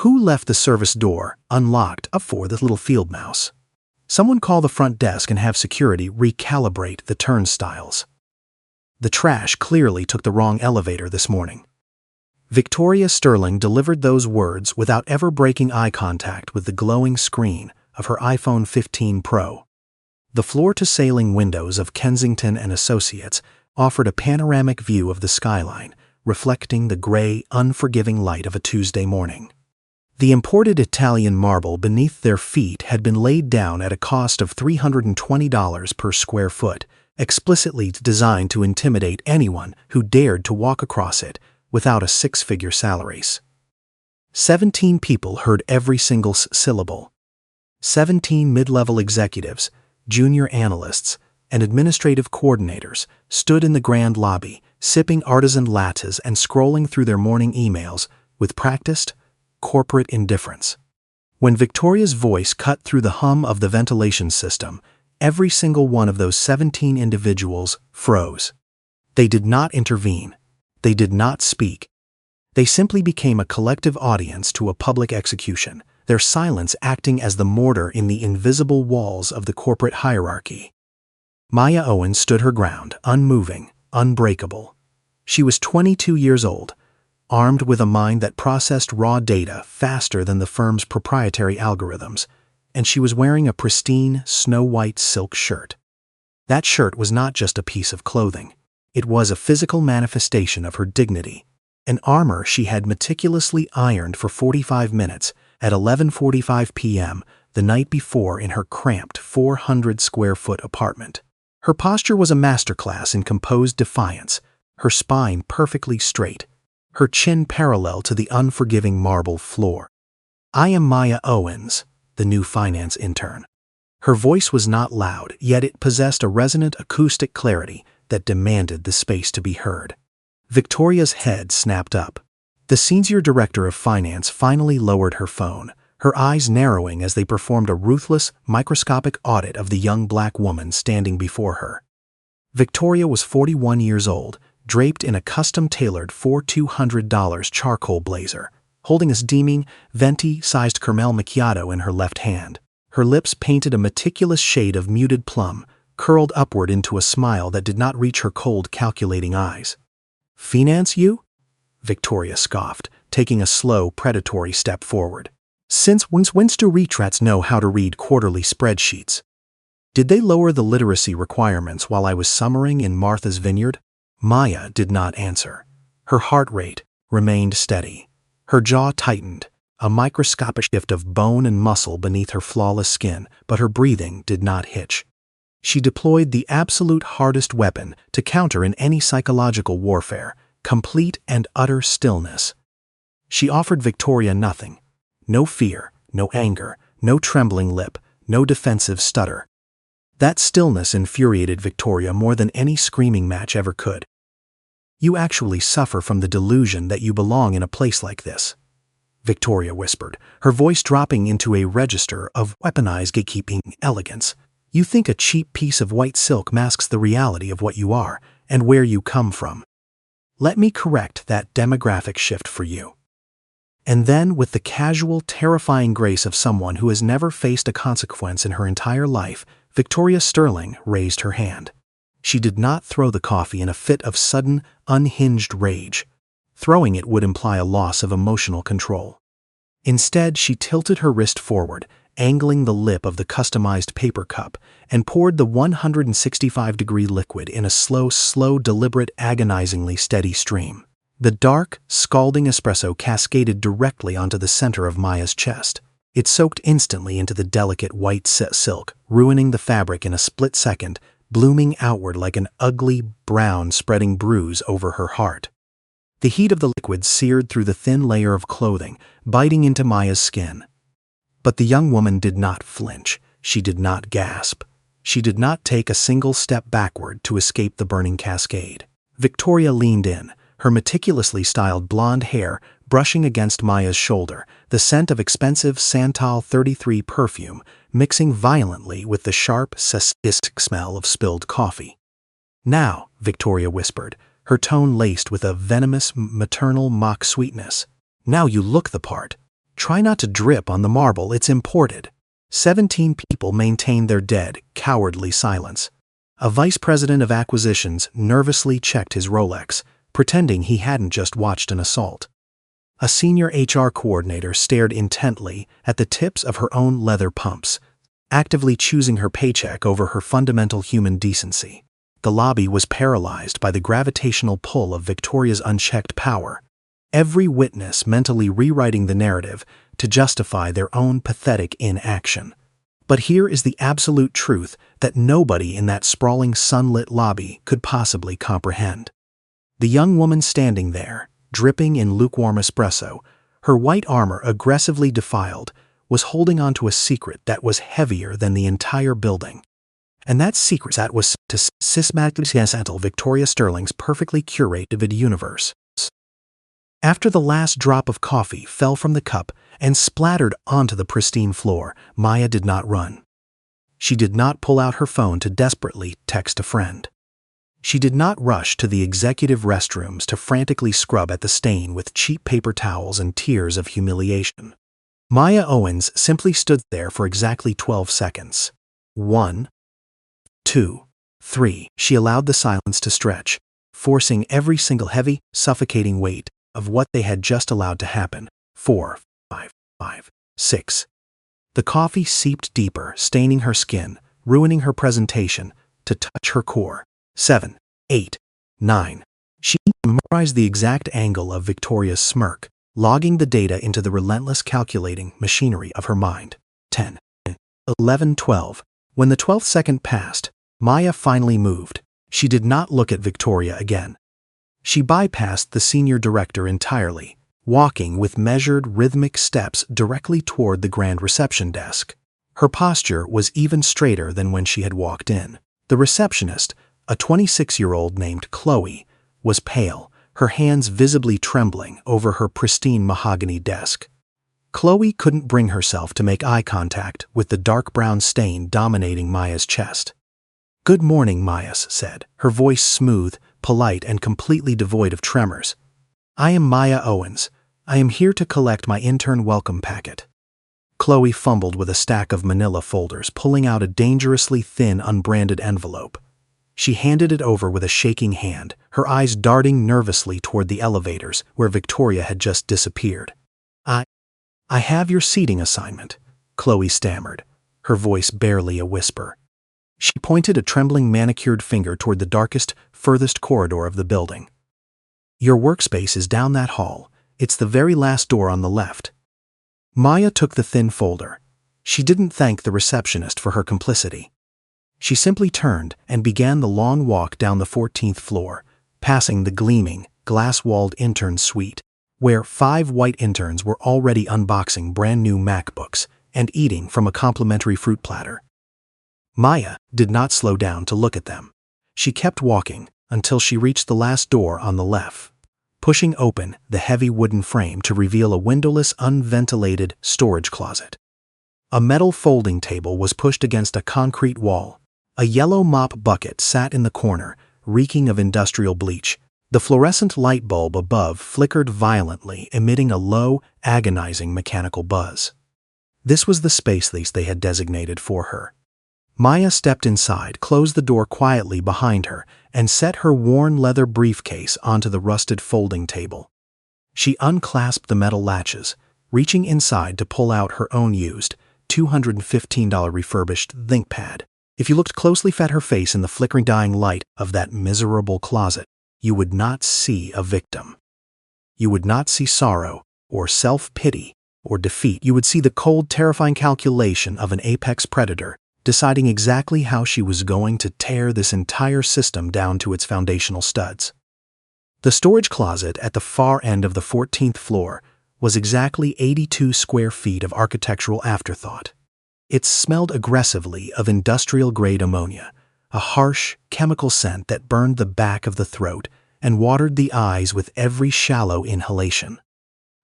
Who left the service door unlocked up for the little field mouse? Someone call the front desk and have security recalibrate the turnstiles. The trash clearly took the wrong elevator this morning. Victoria Sterling delivered those words without ever breaking eye contact with the glowing screen of her iPhone 15 Pro. The floor-to-ceiling windows of Kensington Associates offered a panoramic view of the skyline, reflecting the gray, unforgiving light of a Tuesday morning. The imported Italian marble beneath their feet had been laid down at a cost of $320 per square foot, explicitly designed to intimidate anyone who dared to walk across it without a six-figure salary. 17 people heard every single syllable. 17 mid-level executives, junior analysts, and administrative coordinators stood in the grand lobby, sipping artisan lattes and scrolling through their morning emails with practiced, corporate indifference. When Victoria's voice cut through the hum of the ventilation system, every single one of those 17 individuals froze. They did not intervene. They did not speak. They simply became a collective audience to a public execution, their silence acting as the mortar in the invisible walls of the corporate hierarchy. Maya Owens stood her ground, unmoving, unbreakable. She was 22 years old, armed with a mind that processed raw data faster than the firm's proprietary algorithms, and she was wearing a pristine, snow-white silk shirt. That shirt was not just a piece of clothing. It was a physical manifestation of her dignity, an armor she had meticulously ironed for 45 minutes at 11:45 p.m. the night before in her cramped 400-square-foot apartment. Her posture was a masterclass in composed defiance, her spine perfectly straight, her chin parallel to the unforgiving marble floor. "I am Maya Owens, the new finance intern." Her voice was not loud, yet it possessed a resonant acoustic clarity that demanded the space to be heard. Victoria's head snapped up. The senior director of finance finally lowered her phone, her eyes narrowing as they performed a ruthless, microscopic audit of the young black woman standing before her. Victoria was 41 years old, draped in a custom-tailored $4,200 charcoal blazer, holding a steaming, venti-sized caramel macchiato in her left hand. Her lips painted a meticulous shade of muted plum, curled upward into a smile that did not reach her cold, calculating eyes. "Finance you?" Victoria scoffed, taking a slow, predatory step forward. "Since when do retrats know how to read quarterly spreadsheets? Did they lower the literacy requirements while I was summering in Martha's Vineyard?" Maya did not answer. Her heart rate remained steady. Her jaw tightened, a microscopic shift of bone and muscle beneath her flawless skin, but her breathing did not hitch. She deployed the absolute hardest weapon to counter in any psychological warfare, complete and utter stillness. She offered Victoria nothing. No fear, no anger, no trembling lip, no defensive stutter. That stillness infuriated Victoria more than any screaming match ever could. "You actually suffer from the delusion that you belong in a place like this," Victoria whispered, her voice dropping into a register of weaponized gatekeeping elegance. "You think a cheap piece of white silk masks the reality of what you are and where you come from. Let me correct that demographic shift for you." And then, with the casual, terrifying grace of someone who has never faced a consequence in her entire life, Victoria Sterling raised her hand. She did not throw the coffee in a fit of sudden, unhinged rage. Throwing it would imply a loss of emotional control. Instead, she tilted her wrist forward, angling the lip of the customized paper cup, and poured the 165-degree liquid in a slow, deliberate, agonizingly steady stream. The dark, scalding espresso cascaded directly onto the center of Maya's chest. It soaked instantly into the delicate white silk, ruining the fabric in a split second, blooming outward like an ugly, brown, spreading bruise over her heart. The heat of the liquid seared through the thin layer of clothing, biting into Maya's skin. But the young woman did not flinch. She did not gasp. She did not take a single step backward to escape the burning cascade. Victoria leaned in, her meticulously styled blonde hair brushing against Maya's shoulder, the scent of expensive Santal 33 perfume mixing violently with the sharp, sadistic smell of spilled coffee. "Now," Victoria whispered, her tone laced with a venomous, maternal mock sweetness. "Now you look the part. Try not to drip on the marble, it's imported. 17 people maintained their dead, cowardly silence. A vice president of acquisitions nervously checked his Rolex, pretending he hadn't just watched an assault. A senior HR coordinator stared intently at the tips of her own leather pumps, actively choosing her paycheck over her fundamental human decency. The lobby was paralyzed by the gravitational pull of Victoria's unchecked power, every witness mentally rewriting the narrative to justify their own pathetic inaction. But here is the absolute truth that nobody in that sprawling sunlit lobby could possibly comprehend. The young woman standing there, dripping in lukewarm espresso, her white armor aggressively defiled, was holding on to a secret that was heavier than the entire building. And that secret was to systematically dismantle Victoria Sterling's perfectly curated universe. After the last drop of coffee fell from the cup and splattered onto the pristine floor, Maya did not run. She did not pull out her phone to desperately text a friend. She did not rush to the executive restrooms to frantically scrub at the stain with cheap paper towels and tears of humiliation. Maya Owens simply stood there for exactly 12 seconds. 1, 2, 3. She allowed the silence to stretch, forcing every single heavy, suffocating weight of what they had just allowed to happen. 4, 5, 6. The coffee seeped deeper, staining her skin, ruining her presentation, to touch her core. 7, 8, 9. She memorized the exact angle of Victoria's smirk, logging the data into the relentless calculating machinery of her mind. 10, 11, 12. When the 12th second passed, Maya finally moved. She did not look at Victoria again. She bypassed the senior director entirely, walking with measured, rhythmic steps directly toward the grand reception desk. Her posture was even straighter than when she had walked in. The receptionist, a 26-year-old named Chloe, was pale, her hands visibly trembling over her pristine mahogany desk. Chloe couldn't bring herself to make eye contact with the dark brown stain dominating Maya's chest. "Good morning," Maya said, her voice smooth, polite, and completely devoid of tremors. "I am Maya Owens. I am here to collect my intern welcome packet." Chloe fumbled with a stack of manila folders, pulling out a dangerously thin, unbranded envelope. She handed it over with a shaking hand, her eyes darting nervously toward the elevators where Victoria had just disappeared. I have your seating assignment," Chloe stammered, her voice barely a whisper. She pointed a trembling manicured finger toward the darkest, furthest corridor of the building. "Your workspace is down that hall. It's the very last door on the left." Maya took the thin folder. She didn't thank the receptionist for her complicity. She simply turned and began the long walk down the 14th floor, passing the gleaming, glass-walled intern suite, where 5 white interns were already unboxing brand-new MacBooks and eating from a complimentary fruit platter. Maya did not slow down to look at them. She kept walking until she reached the last door on the left, pushing open the heavy wooden frame to reveal a windowless, unventilated storage closet. A metal folding table was pushed against a concrete wall. A yellow mop bucket sat in the corner, reeking of industrial bleach. The fluorescent light bulb above flickered violently, emitting a low, agonizing mechanical buzz. This was the space they had designated for her. Maya stepped inside, closed the door quietly behind her, and set her worn leather briefcase onto the rusted folding table. She unclasped the metal latches, reaching inside to pull out her own used, $215 refurbished ThinkPad. If you looked closely at her face in the flickering dying light of that miserable closet, you would not see a victim. You would not see sorrow, or self-pity, or defeat. You would see the cold, terrifying calculation of an apex predator, deciding exactly how she was going to tear this entire system down to its foundational studs. The storage closet at the far end of the 14th floor was exactly 82 square feet of architectural afterthought. It smelled aggressively of industrial-grade ammonia, a harsh, chemical scent that burned the back of the throat and watered the eyes with every shallow inhalation.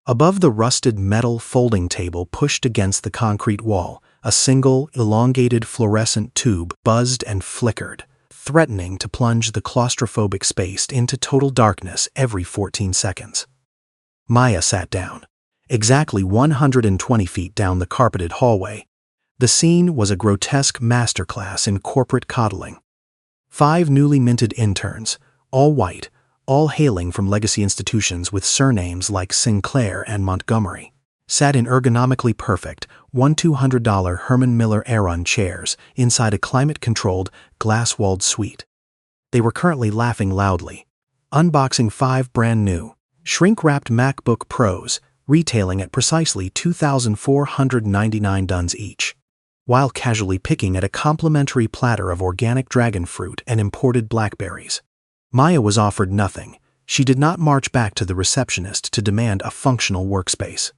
Above the rusted metal folding table pushed against the concrete wall, a single, elongated fluorescent tube buzzed and flickered, threatening to plunge the claustrophobic space into total darkness every 14 seconds. Maya sat down. exactly 120 feet down the carpeted hallway. The scene was a grotesque masterclass in corporate coddling. 5 newly minted interns, all white, all hailing from legacy institutions with surnames like Sinclair and Montgomery, sat in ergonomically perfect $1,200 Herman Miller Aeron chairs inside a climate-controlled, glass-walled suite. They were currently laughing loudly, unboxing 5 brand-new, shrink-wrapped MacBook Pros, retailing at precisely $2,499 each, while casually picking at a complimentary platter of organic dragon fruit and imported blackberries. Maya was offered nothing. She did not march back to the receptionist to demand a functional workspace.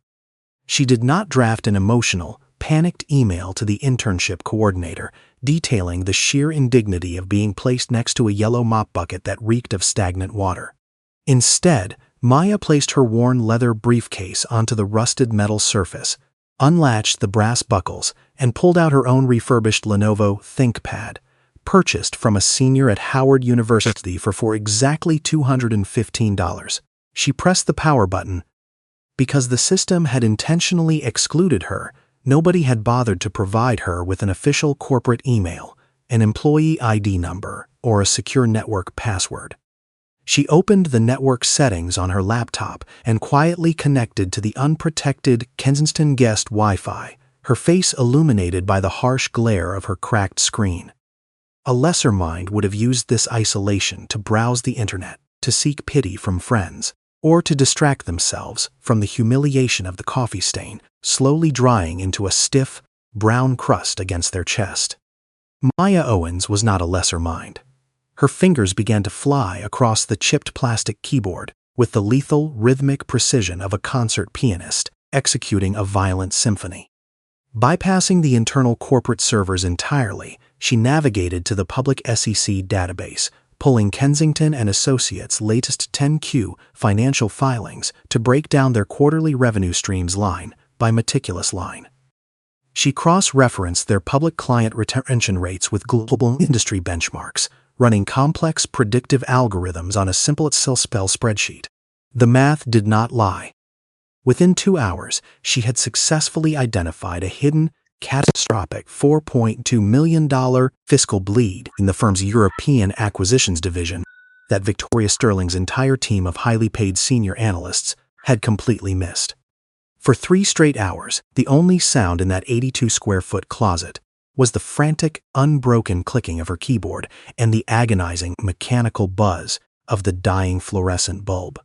She did not draft an emotional, panicked email to the internship coordinator detailing the sheer indignity of being placed next to a yellow mop bucket that reeked of stagnant water. Instead, Maya placed her worn leather briefcase onto the rusted metal surface, unlatched the brass buckles, and pulled out her own refurbished Lenovo ThinkPad, purchased from a senior at Howard University for exactly $215. She pressed the power button. Because the system had intentionally excluded her, nobody had bothered to provide her with an official corporate email, an employee ID number, or a secure network password. She opened the network settings on her laptop and quietly connected to the unprotected Kensington guest Wi-Fi, her face illuminated by the harsh glare of her cracked screen. A lesser mind would have used this isolation to browse the internet, to seek pity from friends, or to distract themselves from the humiliation of the coffee stain slowly drying into a stiff, brown crust against their chest. Maya Owens was not a lesser mind. Her fingers began to fly across the chipped plastic keyboard with the lethal, rhythmic precision of a concert pianist executing a violent symphony. Bypassing the internal corporate servers entirely, she navigated to the public SEC database, pulling Kensington Associates' latest 10Q financial filings to break down their quarterly revenue streams line by meticulous line. She cross-referenced their public client retention rates with global industry benchmarks, running complex predictive algorithms on a simple Excel spreadsheet. The math did not lie. Within 2 hours, she had successfully identified a hidden, catastrophic $4.2 million fiscal bleed in the firm's European acquisitions division that Victoria Sterling's entire team of highly paid senior analysts had completely missed. For 3 straight hours, the only sound in that 82-square-foot closet was the frantic, unbroken clicking of her keyboard and the agonizing, mechanical buzz of the dying fluorescent bulb.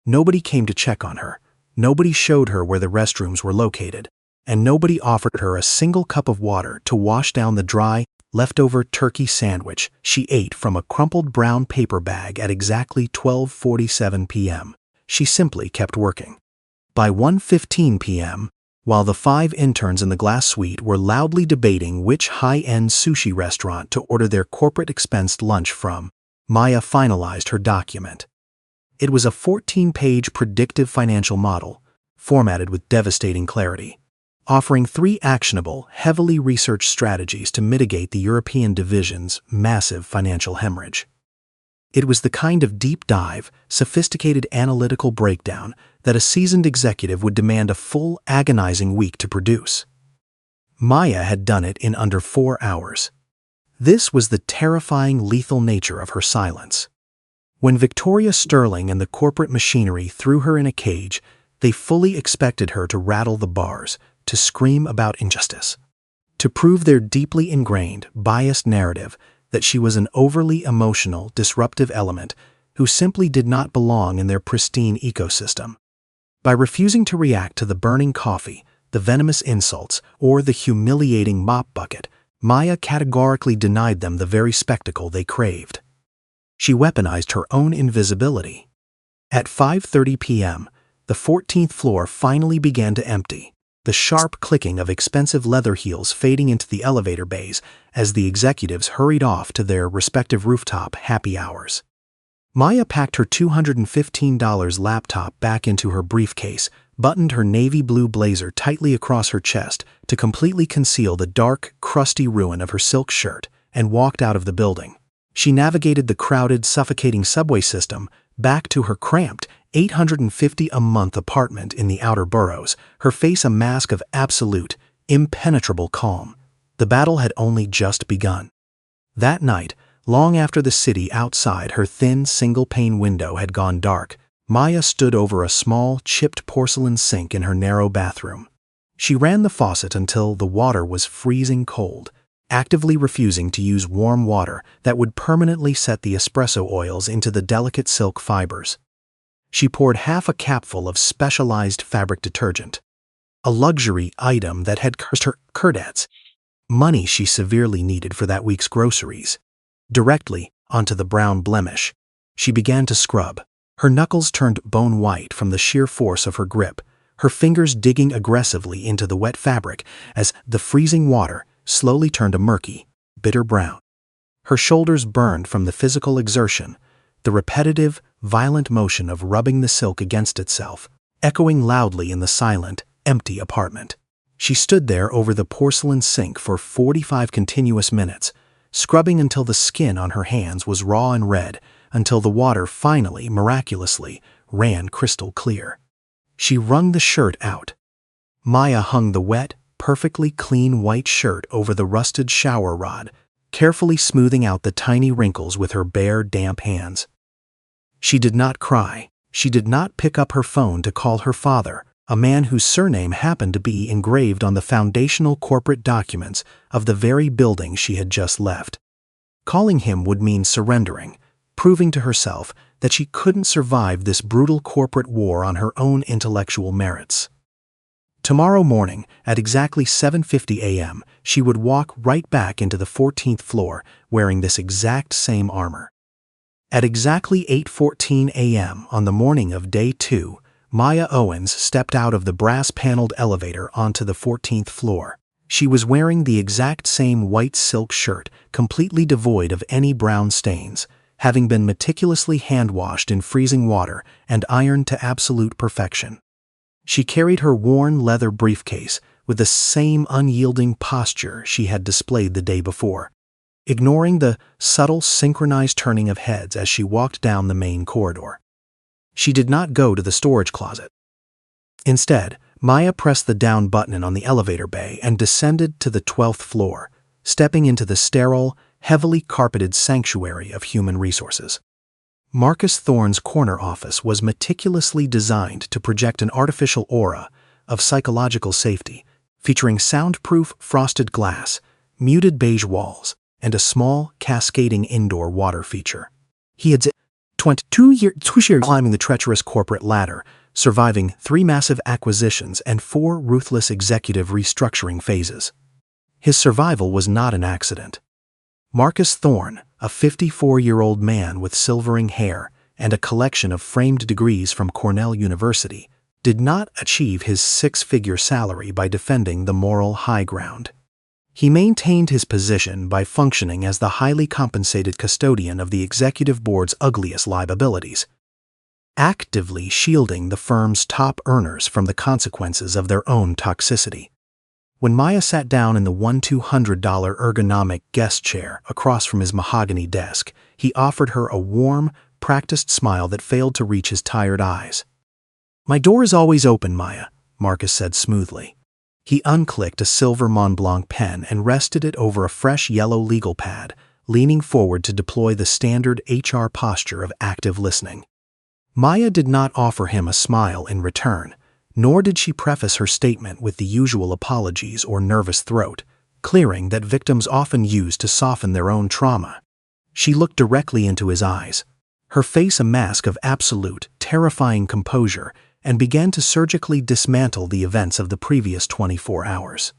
Nobody came to check on her, nobody showed her where the restrooms were located, and nobody offered her a single cup of water to wash down the dry, leftover turkey sandwich she ate from a crumpled brown paper bag at exactly 12:47 p.m. She simply kept working. By 1:15 p.m., while the 5 interns in the glass suite were loudly debating which high-end sushi restaurant to order their corporate-expensed lunch from, Maya finalized her document. It was a 14-page predictive financial model, formatted with devastating clarity, offering 3 actionable, heavily researched strategies to mitigate the European division's massive financial hemorrhage. It was the kind of deep-dive, sophisticated analytical breakdown that a seasoned executive would demand a full, agonizing week to produce. Maya had done it in under 4 hours. This was the terrifying, lethal nature of her silence. When Victoria Sterling and the corporate machinery threw her in a cage, they fully expected her to rattle the bars, to scream about injustice, to prove their deeply ingrained, biased narrative that she was an overly emotional, disruptive element who simply did not belong in their pristine ecosystem. By refusing to react to the burning coffee, the venomous insults, or the humiliating mop bucket, Maya categorically denied them the very spectacle they craved. She weaponized her own invisibility. At 5:30 p.m., the 14th floor finally began to empty, the sharp clicking of expensive leather heels fading into the elevator bays as the executives hurried off to their respective rooftop happy hours. Maya packed her $215 laptop back into her briefcase, buttoned her navy blue blazer tightly across her chest to completely conceal the dark, crusty ruin of her silk shirt, and walked out of the building. She navigated the crowded, suffocating subway system back to her cramped, $850 a month apartment in the outer boroughs, her face a mask of absolute, impenetrable calm. The battle had only just begun. That night, long after the city outside her thin single-pane window had gone dark, Maya stood over a small, chipped porcelain sink in her narrow bathroom. She ran the faucet until the water was freezing cold, actively refusing to use warm water that would permanently set the espresso oils into the delicate silk fibers. She poured half a capful of specialized fabric detergent, a luxury item that had cost her credits, money she severely needed for that week's groceries, directly onto the brown blemish. She began to scrub. Her knuckles turned bone white from the sheer force of her grip, her fingers digging aggressively into the wet fabric as the freezing water slowly turned a murky, bitter brown. Her shoulders burned from the physical exertion, the repetitive, violent motion of rubbing the silk against itself, echoing loudly in the silent, empty apartment. She stood there over the porcelain sink for 45 continuous minutes, scrubbing until the skin on her hands was raw and red, until the water finally, miraculously, ran crystal clear. She wrung the shirt out. Maya hung the wet, perfectly clean white shirt over the rusted shower rod, carefully smoothing out the tiny wrinkles with her bare, damp hands. She did not cry. She did not pick up her phone to call her father, a man whose surname happened to be engraved on the foundational corporate documents of the very building she had just left. Calling him would mean surrendering, proving to herself that she couldn't survive this brutal corporate war on her own intellectual merits. Tomorrow morning, at exactly 7:50 a.m., she would walk right back into the 14th floor wearing this exact same armor. At exactly 8:14 a.m. on the morning of day 2, Maya Owens stepped out of the brass-paneled elevator onto the 14th floor. She was wearing the exact same white silk shirt, completely devoid of any brown stains, having been meticulously hand-washed in freezing water and ironed to absolute perfection. She carried her worn leather briefcase with the same unyielding posture she had displayed the day before, ignoring the subtle synchronized turning of heads as she walked down the main corridor. She did not go to the storage closet. Instead, Maya pressed the down button on the elevator bay and descended to the 12th floor, stepping into the sterile, heavily carpeted sanctuary of human resources. Marcus Thorne's corner office was meticulously designed to project an artificial aura of psychological safety, featuring soundproof frosted glass, muted beige walls, and a small, cascading indoor water feature. He had 22 years climbing the treacherous corporate ladder, surviving 3 massive acquisitions and 4 ruthless executive restructuring phases. His survival was not an accident. Marcus Thorne, a 54-year-old man with silvering hair and a collection of framed degrees from Cornell University, did not achieve his 6-figure salary by defending the moral high ground. He maintained his position by functioning as the highly compensated custodian of the executive board's ugliest liabilities, actively shielding the firm's top earners from the consequences of their own toxicity. When Maya sat down in the $200 ergonomic guest chair across from his mahogany desk, he offered her a warm, practiced smile that failed to reach his tired eyes. "My door is always open, Maya," Marcus said smoothly. He unclicked a silver Montblanc pen and rested it over a fresh yellow legal pad, leaning forward to deploy the standard HR posture of active listening. Maya did not offer him a smile in return, nor did she preface her statement with the usual apologies or nervous throat, clearing that victims often use to soften their own trauma. She looked directly into his eyes, her face a mask of absolute, terrifying composure, and began to surgically dismantle the events of the previous 24 hours.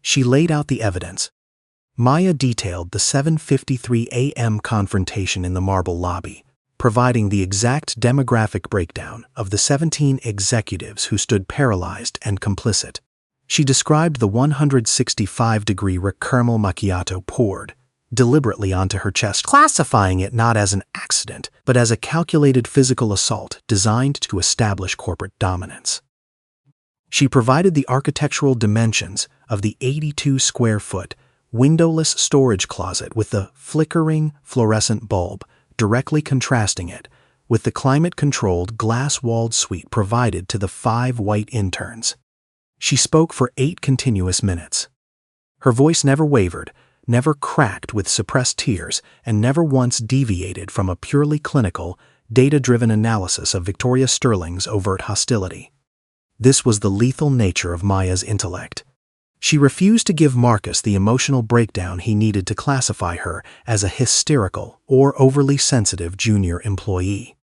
She laid out the evidence. Maya detailed the 7:53 a.m. confrontation in the marble lobby, providing the exact demographic breakdown of the 17 executives who stood paralyzed and complicit. She described the 165-degree caramel macchiato poured deliberately onto her chest, classifying it not as an accident, but as a calculated physical assault designed to establish corporate dominance. She provided the architectural dimensions of the 82-square-foot, windowless storage closet with the flickering fluorescent bulb, directly contrasting it with the climate-controlled, glass-walled suite provided to the 5 white interns. She spoke for 8 continuous minutes. Her voice never wavered, never cracked with suppressed tears, and never once deviated from a purely clinical, data-driven analysis of Victoria Sterling's overt hostility. This was the lethal nature of Maya's intellect. She refused to give Marcus the emotional breakdown he needed to classify her as a hysterical or overly sensitive junior employee.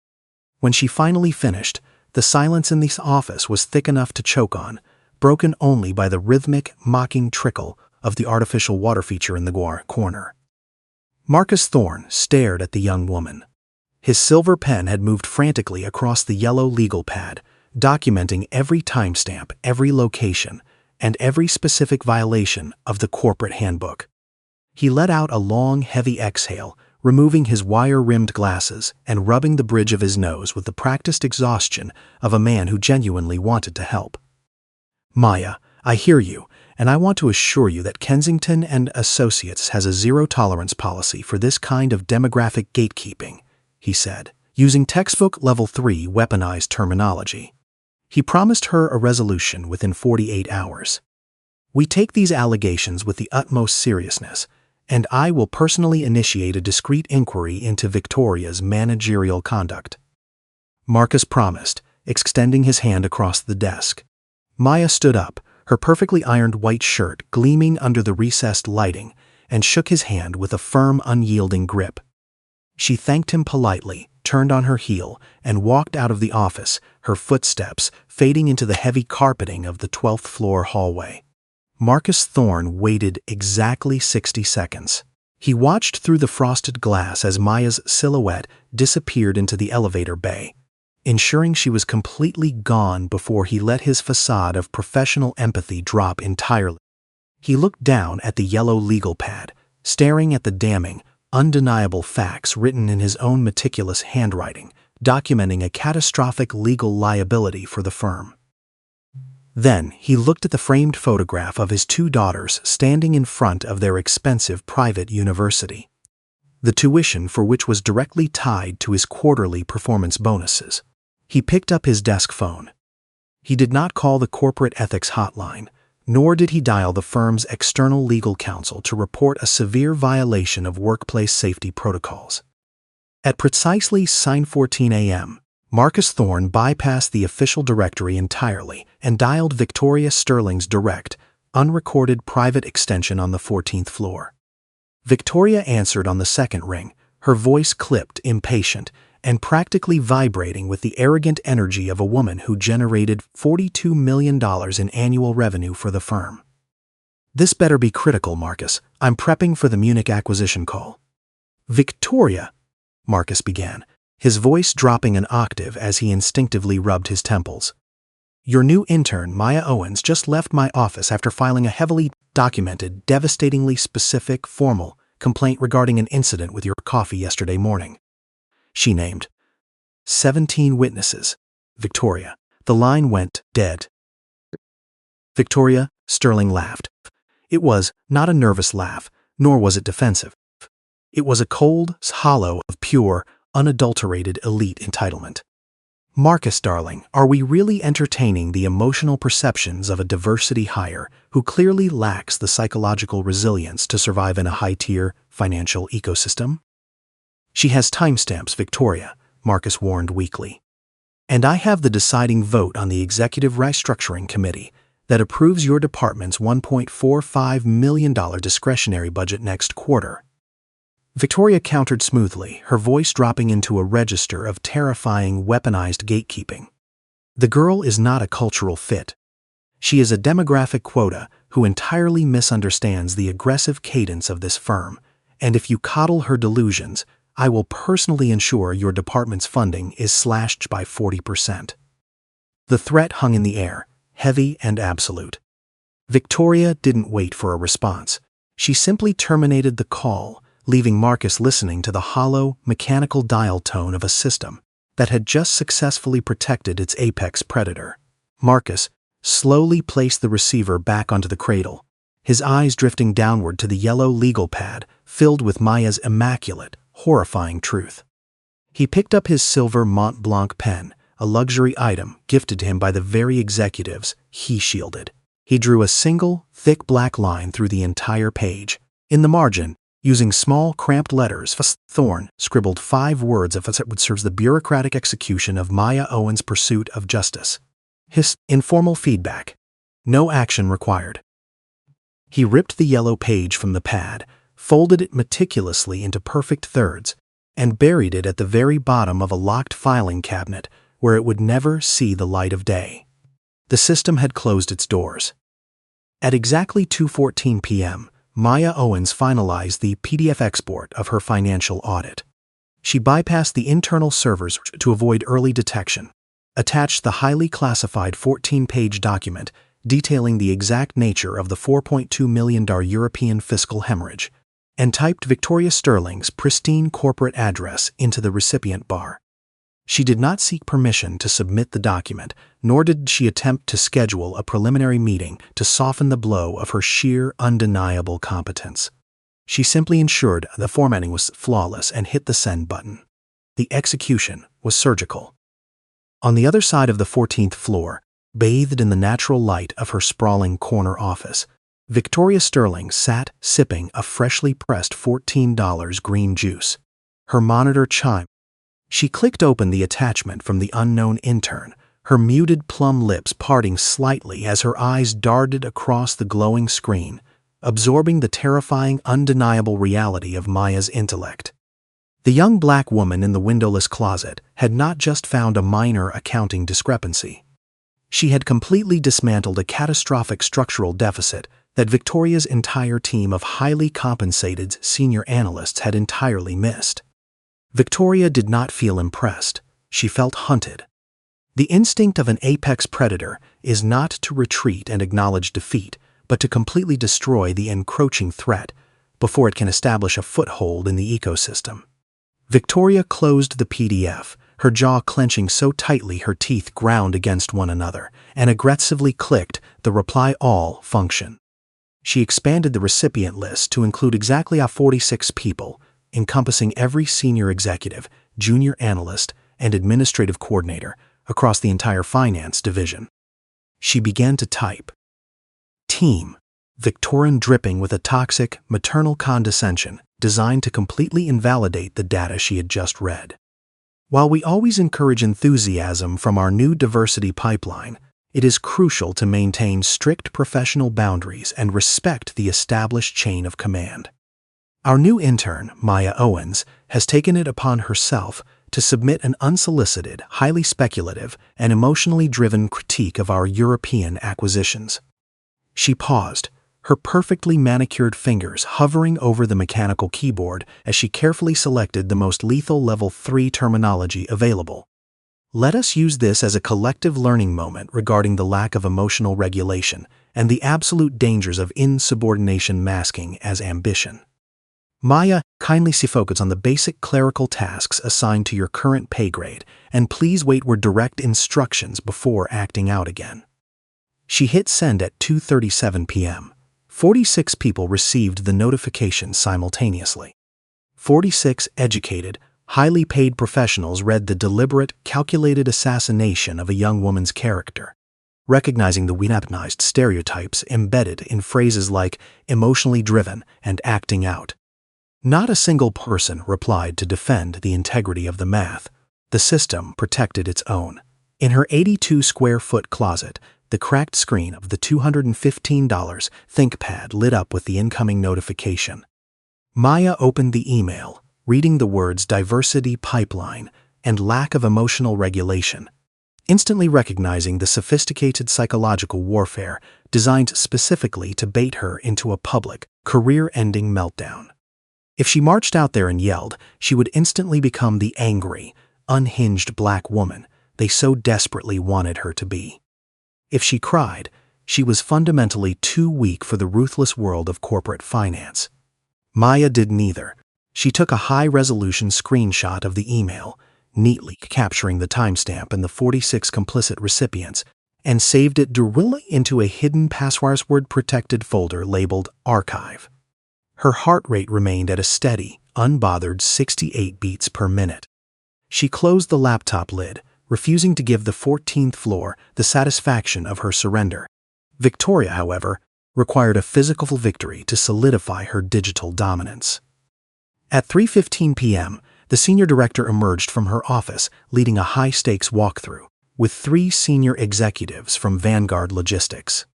When she finally finished, the silence in the office was thick enough to choke on, broken only by the rhythmic, mocking trickle of the artificial water feature in the corner. Marcus Thorne stared at the young woman. His silver pen had moved frantically across the yellow legal pad, documenting every timestamp, every location, and every specific violation of the corporate handbook. He let out a long, heavy exhale, removing his wire-rimmed glasses and rubbing the bridge of his nose with the practiced exhaustion of a man who genuinely wanted to help. "Maya, I hear you, and I want to assure you that Kensington Associates has a zero-tolerance policy for this kind of demographic gatekeeping," he said, using textbook Level 3 weaponized terminology. He promised her a resolution within 48 hours. "We take these allegations with the utmost seriousness, and I will personally initiate a discreet inquiry into Victoria's managerial conduct." Marcus promised, extending his hand across the desk. Maya stood up, her perfectly ironed white shirt gleaming under the recessed lighting, and shook his hand with a firm, unyielding grip. She thanked him politely, turned on her heel, and walked out of the office, her footsteps fading into the heavy carpeting of the 12th floor hallway. Marcus Thorne waited exactly 60 seconds. He watched through the frosted glass as Maya's silhouette disappeared into the elevator bay, ensuring she was completely gone before he let his facade of professional empathy drop entirely. He looked down at the yellow legal pad, staring at the damning, undeniable facts written in his own meticulous handwriting, documenting a catastrophic legal liability for the firm. Then he looked at the framed photograph of his 2 daughters standing in front of their expensive private university, the tuition for which was directly tied to his quarterly performance bonuses. He picked up his desk phone. He did not call the corporate ethics hotline, nor did he dial the firm's external legal counsel to report a severe violation of workplace safety protocols. At precisely 9:14 a.m., Marcus Thorne bypassed the official directory entirely and dialed Victoria Sterling's direct, unrecorded private extension on the 14th floor. Victoria answered on the second ring, her voice clipped, impatient, and practically vibrating with the arrogant energy of a woman who generated $42 million in annual revenue for the firm. "This better be critical, Marcus. I'm prepping for the Munich acquisition call." "Victoria," Marcus began, his voice dropping an octave as he instinctively rubbed his temples. "Your new intern, Maya Owens, just left my office after filing a heavily documented, devastatingly specific, formal complaint regarding an incident with your coffee yesterday morning." She named 17 witnesses. "Victoria." The line went dead. "Victoria," Sterling laughed. It was not a nervous laugh, nor was it defensive. It was a cold hollow of pure, unadulterated elite entitlement. "Marcus, darling, are we really entertaining the emotional perceptions of a diversity hire who clearly lacks the psychological resilience to survive in a high-tier financial ecosystem?" "She has timestamps, Victoria," Marcus warned weakly. "And I have the deciding vote on the Executive Restructuring Committee that approves your department's $1.45 million discretionary budget next quarter." Victoria countered smoothly, her voice dropping into a register of terrifying, weaponized gatekeeping. "The girl is not a cultural fit. She is a demographic quota who entirely misunderstands the aggressive cadence of this firm, and if you coddle her delusions, I will personally ensure your department's funding is slashed by 40%. The threat hung in the air, heavy and absolute. Victoria didn't wait for a response. She simply terminated the call, leaving Marcus listening to the hollow, mechanical dial tone of a system that had just successfully protected its apex predator. Marcus slowly placed the receiver back onto the cradle, his eyes drifting downward to the yellow legal pad filled with Maya's immaculate, horrifying truth. He picked up his silver Mont Blanc pen, a luxury item gifted to him by the very executives he shielded. He drew a single, thick black line through the entire page. In the margin, using small, cramped letters, Thorne scribbled 5 words of what would serve the bureaucratic execution of Maya Owens' pursuit of justice. His informal feedback. No action required. He ripped the yellow page from the pad, folded it meticulously into perfect thirds, and buried it at the very bottom of a locked filing cabinet where it would never see the light of day. The system had closed its doors. At exactly 2:14 p.m., Maya Owens finalized the PDF export of her financial audit. She bypassed the internal servers to avoid early detection, attached the highly classified 14-page document detailing the exact nature of the $4.2 million European fiscal hemorrhage, and typed Victoria Sterling's pristine corporate address into the recipient bar. She did not seek permission to submit the document, nor did she attempt to schedule a preliminary meeting to soften the blow of her sheer, undeniable competence. She simply ensured the formatting was flawless and hit the send button. The execution was surgical. On the other side of the 14th floor, bathed in the natural light of her sprawling corner office, Victoria Sterling sat sipping a freshly pressed $14 green juice. Her monitor chimed. She clicked open the attachment from the unknown intern, her muted plum lips parting slightly as her eyes darted across the glowing screen, absorbing the terrifying, undeniable reality of Maya's intellect. The young black woman in the windowless closet had not just found a minor accounting discrepancy. She had completely dismantled a catastrophic structural deficit that Victoria's entire team of highly compensated senior analysts had entirely missed. Victoria did not feel impressed. She felt hunted. The instinct of an apex predator is not to retreat and acknowledge defeat, but to completely destroy the encroaching threat before it can establish a foothold in the ecosystem. Victoria closed the PDF, her jaw clenching so tightly her teeth ground against one another, and aggressively clicked the Reply All function. She expanded the recipient list to include exactly 46 people, encompassing every senior executive, junior analyst, and administrative coordinator across the entire finance division. She began to type. Team, Victorian dripping with a toxic, maternal condescension designed to completely invalidate the data she had just read. While we always encourage enthusiasm from our new diversity pipeline, it is crucial to maintain strict professional boundaries and respect the established chain of command. Our new intern, Maya Owens, has taken it upon herself to submit an unsolicited, highly speculative, and emotionally driven critique of our European acquisitions. She paused, her perfectly manicured fingers hovering over the mechanical keyboard as she carefully selected the most lethal Level 3 terminology available. Let us use this as a collective learning moment regarding the lack of emotional regulation and the absolute dangers of insubordination masking as ambition. Maya, kindly focus on the basic clerical tasks assigned to your current pay grade, and please wait for direct instructions before acting out again. She hit send at 2:37 p.m. 46 people received the notification simultaneously. 46 educated, highly paid professionals read the deliberate, calculated assassination of a young woman's character, recognizing the weaponized stereotypes embedded in phrases like emotionally driven and acting out. Not a single person replied to defend the integrity of the math. The system protected its own. In her 82-square-foot closet, the cracked screen of the $215 ThinkPad lit up with the incoming notification. Maya opened the email, reading the words diversity pipeline and lack of emotional regulation, instantly recognizing the sophisticated psychological warfare designed specifically to bait her into a public, career-ending meltdown. If she marched out there and yelled, she would instantly become the angry, unhinged black woman they so desperately wanted her to be. If she cried, she was fundamentally too weak for the ruthless world of corporate finance. Maya did neither. She took a high-resolution screenshot of the email, neatly capturing the timestamp and the 46 complicit recipients, and saved it directly into a hidden password-protected folder labeled Archive. Her heart rate remained at a steady, unbothered 68 beats per minute. She closed the laptop lid, refusing to give the 14th floor the satisfaction of her surrender. Victoria, however, required a physical victory to solidify her digital dominance. At 3:15 p.m., the senior director emerged from her office leading a high-stakes walkthrough with 3 senior executives from Vanguard Logistics.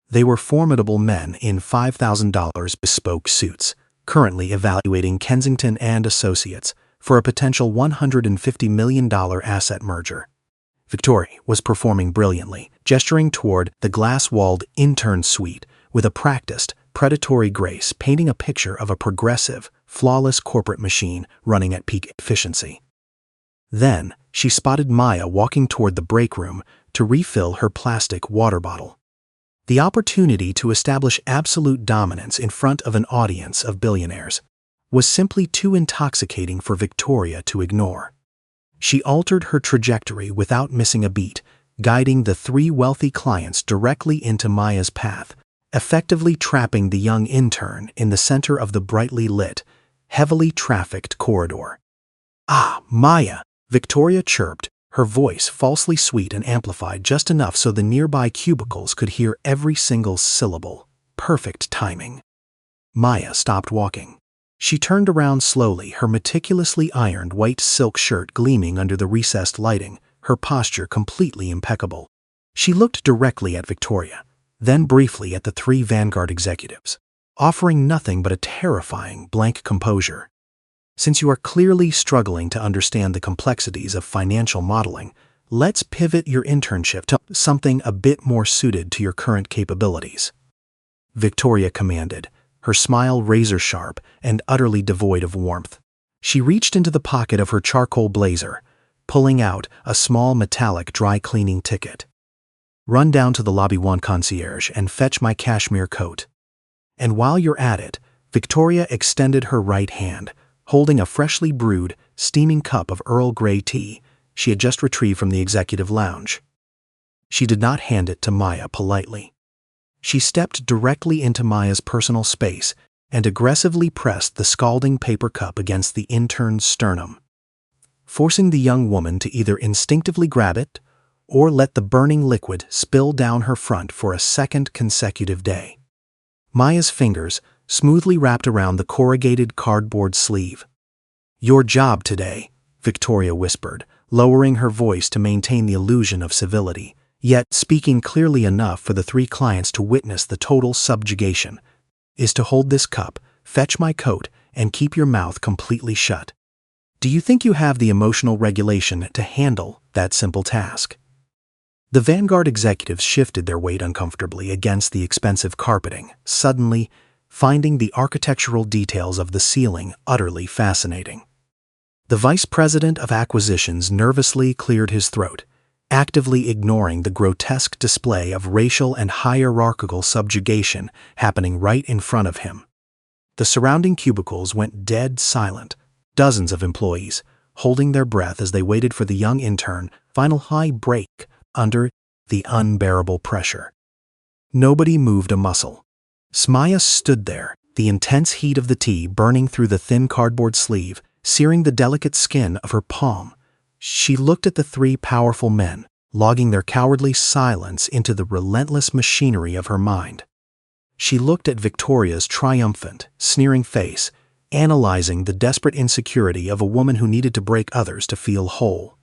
They were formidable men in $5,000 bespoke suits, currently evaluating Kensington Associates for a potential $150 million asset merger. Victoria was performing brilliantly, gesturing toward the glass-walled Intern suite with a practiced, predatory grace, painting a picture of a progressive, flawless corporate machine running at peak efficiency. Then, she spotted Maya walking toward the break room to refill her plastic water bottle. The opportunity to establish absolute dominance in front of an audience of billionaires was simply too intoxicating for Victoria to ignore. She altered her trajectory without missing a beat, guiding the 3 wealthy clients directly into Maya's path, effectively trapping the young intern in the center of the brightly lit, heavily trafficked corridor. "Ah, Maya," Victoria chirped, her voice falsely sweet and amplified just enough so the nearby cubicles could hear every single syllable. Perfect timing. Maya stopped walking. She turned around slowly, her meticulously ironed white silk shirt gleaming under the recessed lighting, her posture completely impeccable. She looked directly at Victoria, then briefly at the 3 Vanguard executives, offering nothing but a terrifying blank composure. "Since you are clearly struggling to understand the complexities of financial modeling, let's pivot your internship to something a bit more suited to your current capabilities," Victoria commanded, her smile razor-sharp and utterly devoid of warmth. She reached into the pocket of her charcoal blazer, pulling out a small metallic dry-cleaning ticket. "Run down to the Lobby 1 concierge and fetch my cashmere coat. And while you're at it," Victoria extended her right hand, holding a freshly brewed, steaming cup of Earl Grey tea she had just retrieved from the executive lounge. She did not hand it to Maya politely. She stepped directly into Maya's personal space and aggressively pressed the scalding paper cup against the intern's sternum, forcing the young woman to either instinctively grab it or let the burning liquid spill down her front for a second consecutive day. Maya's fingers smoothly wrapped around the corrugated cardboard sleeve. "Your job today," Victoria whispered, lowering her voice to maintain the illusion of civility, yet speaking clearly enough for the 3 clients to witness the total subjugation, "is to hold this cup, fetch my coat, and keep your mouth completely shut. Do you think you have the emotional regulation to handle that simple task?" The Vanguard executives shifted their weight uncomfortably against the expensive carpeting, suddenly finding the architectural details of the ceiling utterly fascinating. The vice president of acquisitions nervously cleared his throat, actively ignoring the grotesque display of racial and hierarchical subjugation happening right in front of him. The surrounding cubicles went dead silent, dozens of employees holding their breath as they waited for the young intern's final high break under the unbearable pressure. Nobody moved a muscle. Maya stood there, the intense heat of the tea burning through the thin cardboard sleeve, searing the delicate skin of her palm. She looked at the 3 powerful men, logging their cowardly silence into the relentless machinery of her mind. She looked at Victoria's triumphant, sneering face, analyzing the desperate insecurity of a woman who needed to break others to feel whole.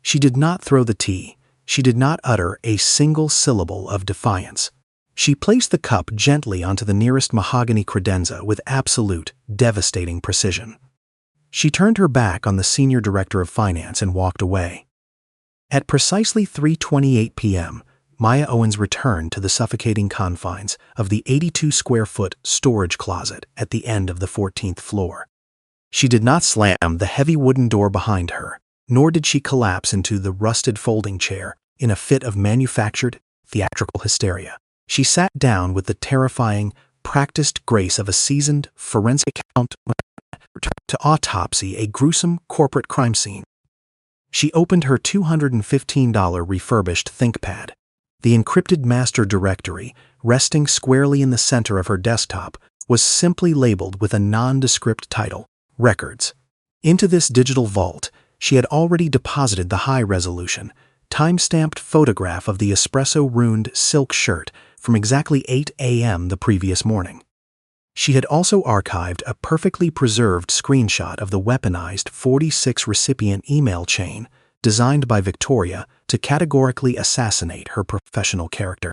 She did not throw the tea. She did not utter a single syllable of defiance. She placed the cup gently onto the nearest mahogany credenza with absolute, devastating precision. She turned her back on the senior director of finance and walked away. At precisely 3:28 p.m., Maya Owens returned to the suffocating confines of the 82-square-foot storage closet at the end of the 14th floor. She did not slam the heavy wooden door behind her, nor did she collapse into the rusted folding chair in a fit of manufactured, theatrical hysteria. She sat down with the terrifying, practiced grace of a seasoned forensic accountant to autopsy a gruesome corporate crime scene. She opened her $215 refurbished ThinkPad. The encrypted master directory, resting squarely in the center of her desktop, was simply labeled with a nondescript title, Records. Into this digital vault, she had already deposited the high-resolution, time-stamped photograph of the espresso-ruined silk shirt from exactly 8 a.m. the previous morning. She had also archived a perfectly preserved screenshot of the weaponized 46-recipient email chain designed by Victoria to categorically assassinate her professional character.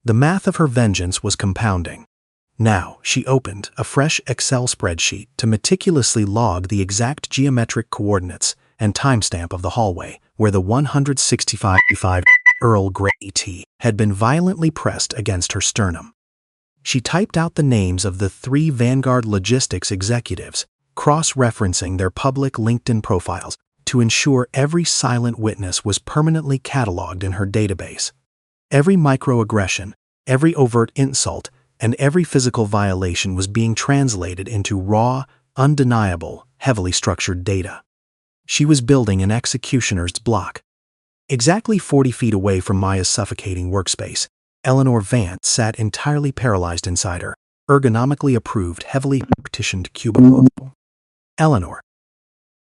The math of her vengeance was compounding. Now, she opened a fresh Excel spreadsheet to meticulously log the exact geometric coordinates and timestamp of the hallway where the 165 Earl Grey tea had been violently pressed against her sternum. She typed out the names of the 3 Vanguard Logistics executives, cross-referencing their public LinkedIn profiles to ensure every silent witness was permanently cataloged in her database. Every microaggression, every overt insult, and every physical violation was being translated into raw, undeniable, heavily structured data. She was building an executioner's block. Exactly 40 feet away from Maya's suffocating workspace, Eleanor Vance sat entirely paralyzed inside her ergonomically approved, heavily partitioned cubicle. Eleanor,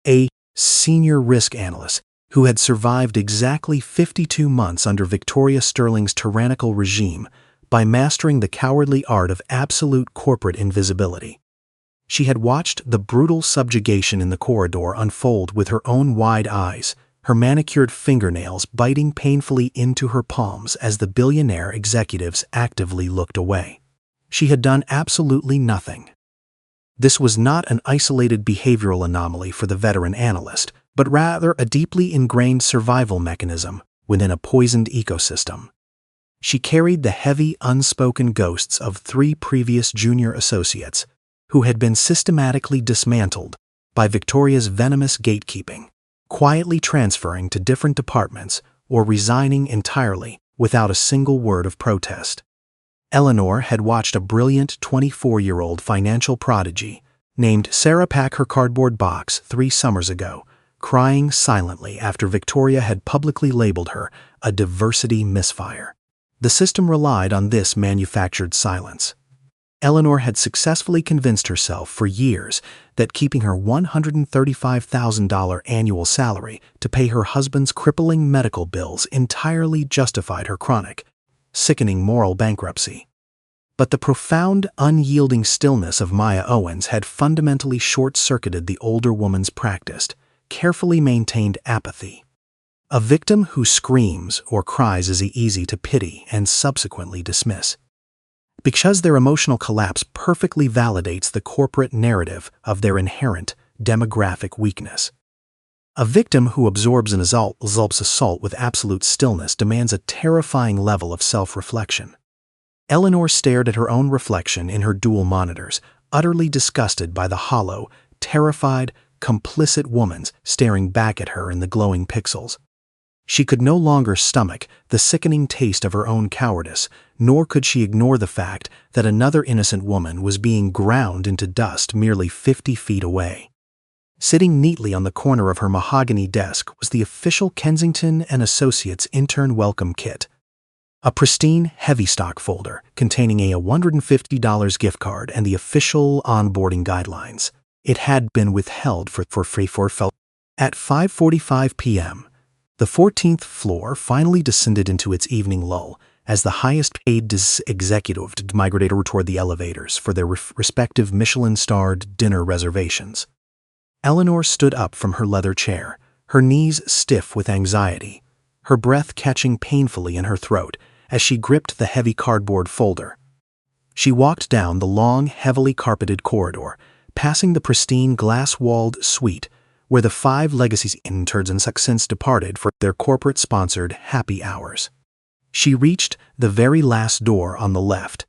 a senior risk analyst who had survived exactly 52 months under Victoria Sterling's tyrannical regime by mastering the cowardly art of absolute corporate invisibility. She had watched the brutal subjugation in the corridor unfold with her own wide eyes, her manicured fingernails biting painfully into her palms as the billionaire executives actively looked away. She had done absolutely nothing. This was not an isolated behavioral anomaly for the veteran analyst, but rather a deeply ingrained survival mechanism within a poisoned ecosystem. She carried the heavy, unspoken ghosts of 3 previous junior associates who had been systematically dismantled by Victoria's venomous gatekeeping, quietly transferring to different departments or resigning entirely without a single word of protest. Eleanor had watched a brilliant 24-year-old financial prodigy named Sarah pack her cardboard box 3 summers ago, crying silently after Victoria had publicly labeled her a diversity misfire. The system relied on this manufactured silence. Eleanor had successfully convinced herself for years that keeping her $135,000 annual salary to pay her husband's crippling medical bills entirely justified her chronic, sickening moral bankruptcy. But the profound, unyielding stillness of Maya Owens had fundamentally short-circuited the older woman's practiced, carefully maintained apathy. A victim who screams or cries is easy to pity and subsequently dismiss, because their emotional collapse perfectly validates the corporate narrative of their inherent demographic weakness. A victim who absorbs an assault with absolute stillness demands a terrifying level of self-reflection. Eleanor stared at her own reflection in her dual monitors, utterly disgusted by the hollow, terrified, complicit woman staring back at her in the glowing pixels. She could no longer stomach the sickening taste of her own cowardice, nor could she ignore the fact that another innocent woman was being ground into dust merely 50 feet away. Sitting neatly on the corner of her mahogany desk was the official Kensington Associates Intern welcome kit, a pristine, heavy stock folder containing a $150 gift card and the official onboarding guidelines. It had been withheld for free for fellow. At 5:45 p.m., the 14th floor finally descended into its evening lull as the highest-paid executive migrated toward the elevators for their respective Michelin-starred dinner reservations. Eleanor stood up from her leather chair, her knees stiff with anxiety, her breath catching painfully in her throat as she gripped the heavy cardboard folder. She walked down the long, heavily carpeted corridor, passing the pristine glass-walled suite where the 5 legacy interns and since departed for their corporate-sponsored happy hours. She reached the very last door on the left.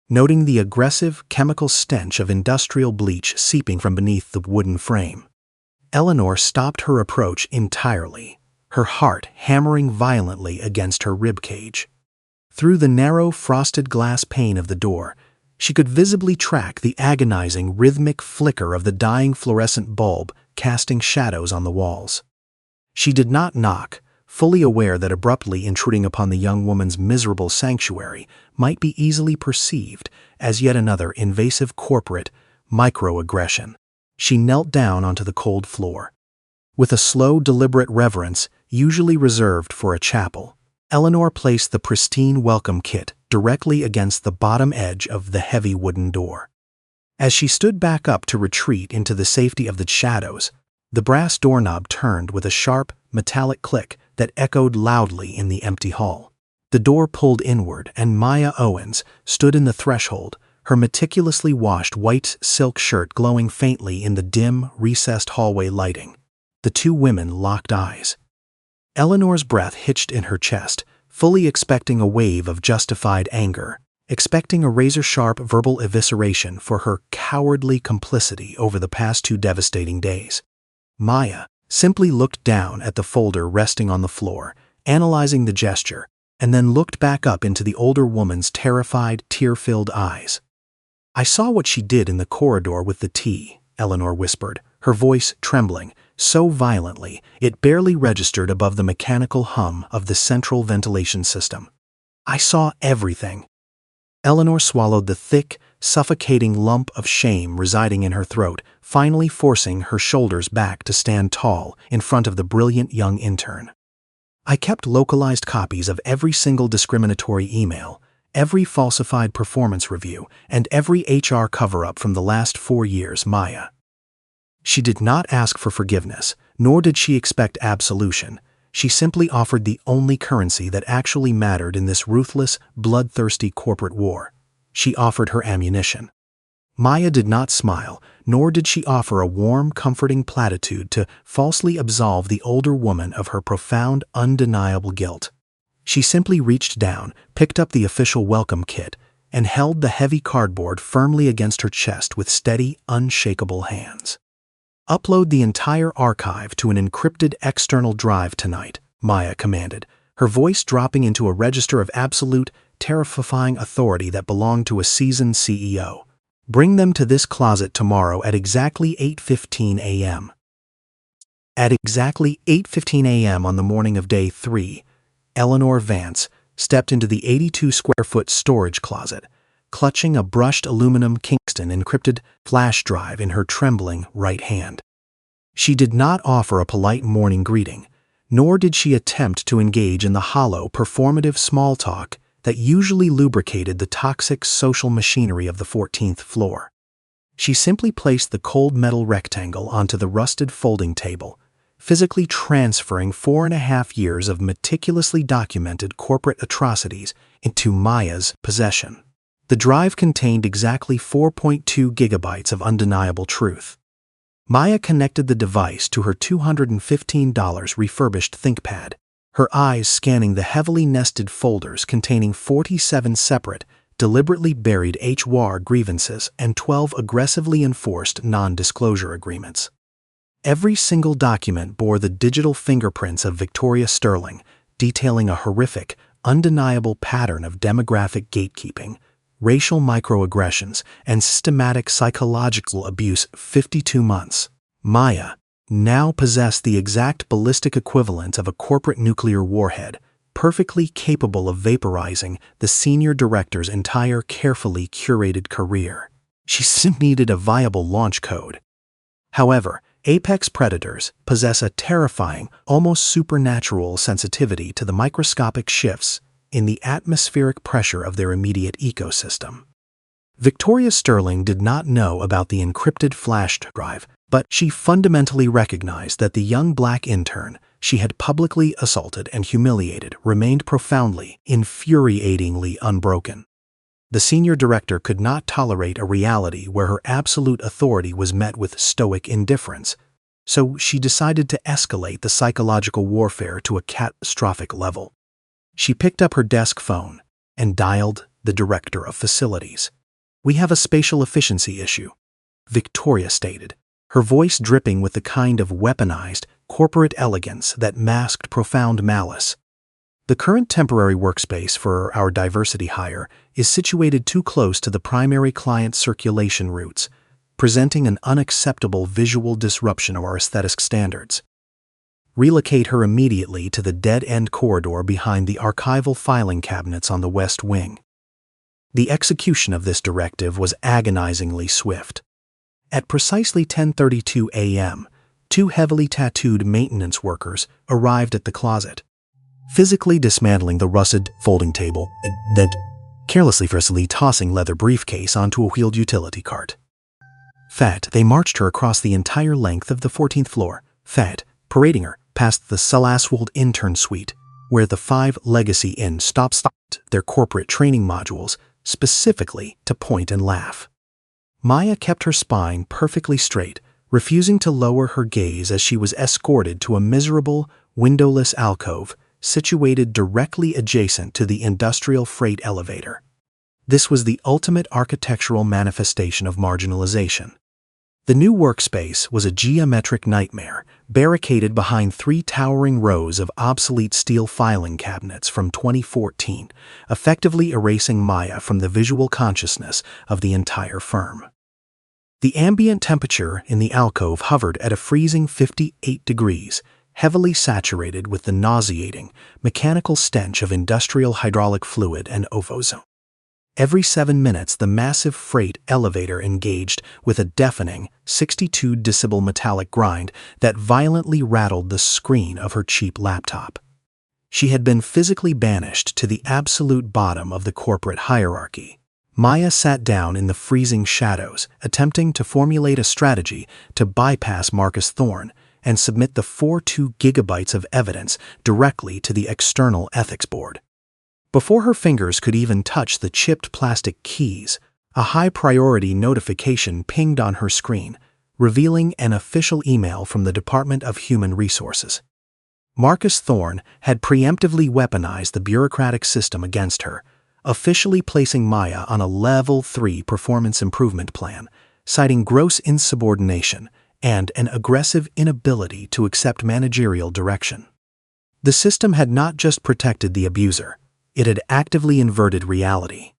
Noting the aggressive chemical stench of industrial bleach seeping from beneath the wooden frame, Eleanor stopped her approach entirely, her heart hammering violently against her ribcage. Through the narrow frosted glass pane of the door, she could visibly track the agonizing rhythmic flicker of the dying fluorescent bulb casting shadows on the walls. She did not knock, fully aware that abruptly intruding upon the young woman's miserable sanctuary might be easily perceived as yet another invasive corporate microaggression. She knelt down onto the cold floor. With a slow, deliberate reverence, usually reserved for a chapel, Eleanor placed the pristine welcome kit directly against the bottom edge of the heavy wooden door. As she stood back up to retreat into the safety of the shadows, the brass doorknob turned with a sharp, metallic click that echoed loudly in the empty hall. The door pulled inward, and Maya Owens stood in the threshold, her meticulously washed white silk shirt glowing faintly in the dim, recessed hallway lighting. The two women locked eyes. Eleanor's breath hitched in her chest, fully expecting a wave of justified anger, expecting a razor-sharp verbal evisceration for her cowardly complicity over the past 2 devastating days. Maya simply looked down at the folder resting on the floor, analyzing the gesture, and then looked back up into the older woman's terrified, tear-filled eyes. "I saw what she did in the corridor with the tea," Eleanor whispered, her voice trembling so violently it barely registered above the mechanical hum of the central ventilation system. "I saw everything." Eleanor swallowed the thick, suffocating lump of shame residing in her throat, finally forcing her shoulders back to stand tall in front of the brilliant young intern. "I kept localized copies of every single discriminatory email, every falsified performance review, and every HR cover-up from the last 4 years, Maya." She did not ask for forgiveness, nor did she expect absolution. She simply offered the only currency that actually mattered in this ruthless, bloodthirsty corporate war. She offered her ammunition. Maya did not smile, nor did she offer a warm, comforting platitude to falsely absolve the older woman of her profound, undeniable guilt. She simply reached down, picked up the official welcome kit, and held the heavy cardboard firmly against her chest with steady, unshakable hands. "Upload the entire archive to an encrypted external drive tonight," Maya commanded, her voice dropping into a register of absolute, terrifying authority that belonged to a seasoned CEO. "Bring them to this closet tomorrow at exactly 8:15 a.m. At exactly 8:15 a.m. on the morning of day 3, Eleanor Vance stepped into the 82-square-foot storage closet, clutching a brushed aluminum Kingston encrypted flash drive in her trembling right hand. She did not offer a polite morning greeting, nor did she attempt to engage in the hollow, performative small talk that usually lubricated the toxic social machinery of the 14th floor. She simply placed the cold metal rectangle onto the rusted folding table, physically transferring 4.5 years of meticulously documented corporate atrocities into Maya's possession. The drive contained exactly 4.2 gigabytes of undeniable truth. Maya connected the device to her $215 refurbished ThinkPad, her eyes scanning the heavily nested folders containing 47 separate, deliberately buried HR grievances and 12 aggressively enforced non-disclosure agreements. Every single document bore the digital fingerprints of Victoria Sterling, detailing a horrific, undeniable pattern of demographic gatekeeping, racial microaggressions, and systematic psychological abuse. 52 months. Maya now possessed the exact ballistic equivalent of a corporate nuclear warhead, perfectly capable of vaporizing the senior director's entire carefully curated career. She simply needed a viable launch code. However, apex predators possess a terrifying, almost supernatural sensitivity to the microscopic shifts in the atmospheric pressure of their immediate ecosystem. Victoria Sterling did not know about the encrypted flash drive, but she fundamentally recognized that the young black intern she had publicly assaulted and humiliated remained profoundly, infuriatingly unbroken. The senior director could not tolerate a reality where her absolute authority was met with stoic indifference, so she decided to escalate the psychological warfare to a catastrophic level. She picked up her desk phone and dialed the director of facilities. "We have a spatial efficiency issue," Victoria stated, her voice dripping with the kind of weaponized, corporate elegance that masked profound malice. "The current temporary workspace for our diversity hire is situated too close to the primary client circulation routes, presenting an unacceptable visual disruption of our aesthetic standards. Relocate her immediately to the dead-end corridor behind the archival filing cabinets on the west wing." The execution of this directive was agonizingly swift. At precisely 10:32 a.m., two heavily tattooed maintenance workers arrived at the closet, physically dismantling the rusted folding table and then carelessly tossing leather briefcase onto a wheeled utility cart. They marched her across the entire length of the 14th floor, parading her past the Sulaswold Intern suite, where the 5 Legacy Inn stopped their corporate training modules specifically to point and laugh. Maya kept her spine perfectly straight, refusing to lower her gaze as she was escorted to a miserable, windowless alcove situated directly adjacent to the industrial freight elevator. This was the ultimate architectural manifestation of marginalization. The new workspace was a geometric nightmare, barricaded behind 3 towering rows of obsolete steel filing cabinets from 2014, effectively erasing Maya from the visual consciousness of the entire firm. The ambient temperature in the alcove hovered at a freezing 58 degrees, heavily saturated with the nauseating, mechanical stench of industrial hydraulic fluid and ozone. Every 7 minutes, the massive freight elevator engaged with a deafening 62 decibel metallic grind that violently rattled the screen of her cheap laptop. She had been physically banished to the absolute bottom of the corporate hierarchy. Maya sat down in the freezing shadows, attempting to formulate a strategy to bypass Marcus Thorne and submit the 42 gigabytes of evidence directly to the external ethics board. Before her fingers could even touch the chipped plastic keys, a high-priority notification pinged on her screen, revealing an official email from the Department of Human Resources. Marcus Thorne had preemptively weaponized the bureaucratic system against her, officially placing Maya on a Level 3 performance improvement plan, citing gross insubordination and an aggressive inability to accept managerial direction. The system had not just protected the abuser, it had actively inverted reality.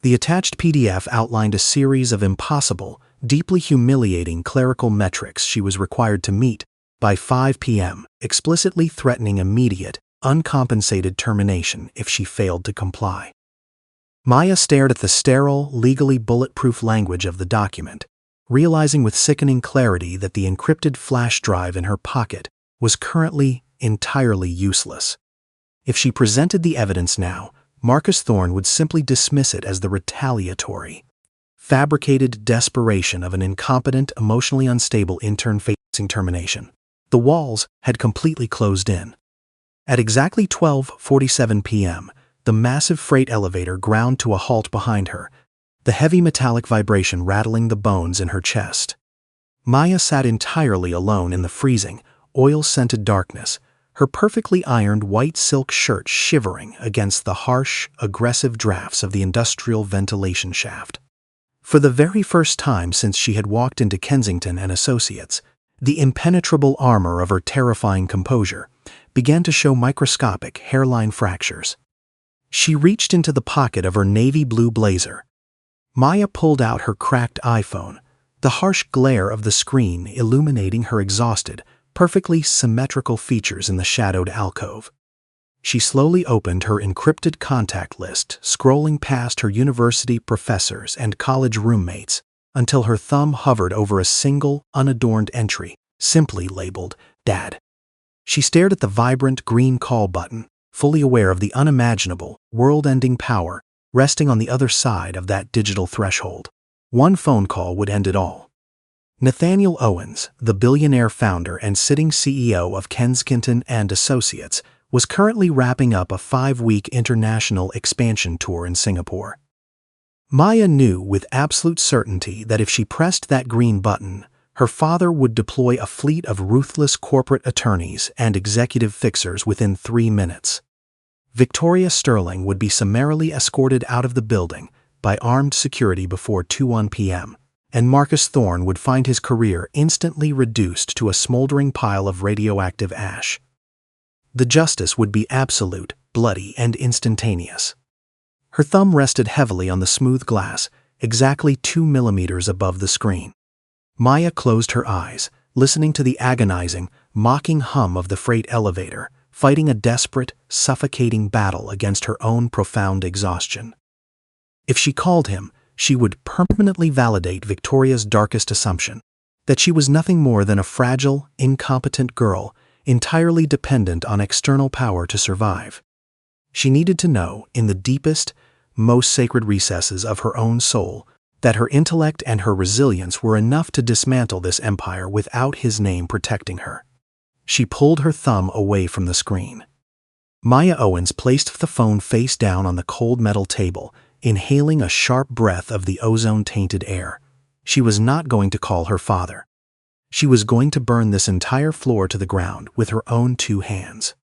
The attached PDF outlined a series of impossible, deeply humiliating clerical metrics she was required to meet by 5 p.m., explicitly threatening immediate, uncompensated termination if she failed to comply. Maya stared at the sterile, legally bulletproof language of the document, realizing with sickening clarity that the encrypted flash drive in her pocket was currently entirely useless. If she presented the evidence now, Marcus Thorne would simply dismiss it as the retaliatory, fabricated desperation of an incompetent, emotionally unstable intern facing termination. The walls had completely closed in. At exactly 12:47 p.m., the massive freight elevator ground to a halt behind her, the heavy metallic vibration rattling the bones in her chest. Maya sat entirely alone in the freezing, oil-scented darkness, her perfectly ironed white silk shirt shivering against the harsh, aggressive drafts of the industrial ventilation shaft. For the very first time since she had walked into Kensington Associates, the impenetrable armor of her terrifying composure began to show microscopic hairline fractures. She reached into the pocket of her navy blue blazer. Maya pulled out her cracked iPhone, the harsh glare of the screen illuminating her exhausted, perfectly symmetrical features in the shadowed alcove. She slowly opened her encrypted contact list, scrolling past her university professors and college roommates until her thumb hovered over a single, unadorned entry, simply labeled Dad. She stared at the vibrant green call button, fully aware of the unimaginable, world-ending power resting on the other side of that digital threshold. One phone call would end it all. Maya Owens, the billionaire founder and sitting CEO of Kensington Associates, was currently wrapping up a 5-week international expansion tour in Singapore. Maya knew with absolute certainty that if she pressed that green button, her father would deploy a fleet of ruthless corporate attorneys and executive fixers within 3 minutes. Victoria Sterling would be summarily escorted out of the building by armed security before 2:01 p.m., and Marcus Thorne would find his career instantly reduced to a smoldering pile of radioactive ash. The justice would be absolute, bloody, and instantaneous. Her thumb rested heavily on the smooth glass, exactly 2 millimeters above the screen. Maya closed her eyes, listening to the agonizing, mocking hum of the freight elevator, fighting a desperate, suffocating battle against her own profound exhaustion. If she called him, she would permanently validate Victoria's darkest assumption, that she was nothing more than a fragile, incompetent girl, entirely dependent on external power to survive. She needed to know, in the deepest, most sacred recesses of her own soul, that her intellect and her resilience were enough to dismantle this empire without his name protecting her. She pulled her thumb away from the screen. Maya Owens placed the phone face down on the cold metal table, inhaling a sharp breath of the ozone-tainted air. She was not going to call her father. She was going to burn this entire floor to the ground with her own 2 hands.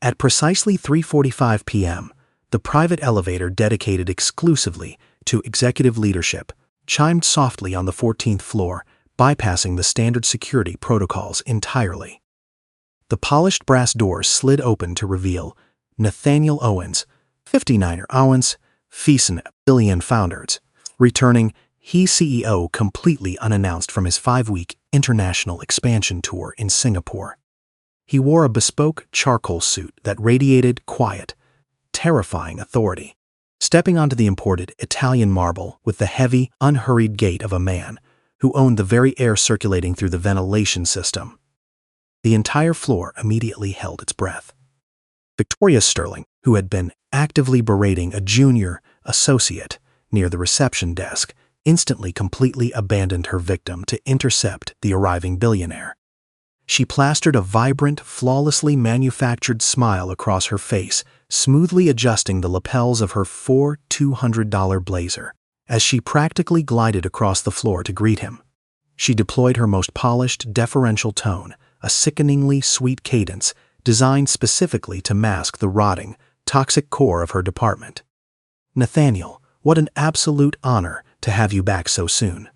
At precisely 3:45 p.m., the private elevator dedicated exclusively to executive leadership chimed softly on the 14th floor, bypassing the standard security protocols entirely. The polished brass doors slid open to reveal Nathaniel Owens, 59er Owens, Feason Billionaire founders, returning, he CEO completely unannounced from his 5-week international expansion tour in Singapore. He wore a bespoke charcoal suit that radiated quiet, terrifying authority, stepping onto the imported Italian marble with the heavy, unhurried gait of a man who owned the very air circulating through the ventilation system. The entire floor immediately held its breath. Victoria Sterling, who had been actively berating a junior associate near the reception desk, instantly completely abandoned her victim to intercept the arriving billionaire. She plastered a vibrant, flawlessly manufactured smile across her face, smoothly adjusting the lapels of her $200 blazer, as she practically glided across the floor to greet him. She deployed her most polished, deferential tone, a sickeningly sweet cadence designed specifically to mask the rotting, toxic core of her department. "Nathaniel, what an absolute honor to have you back so soon."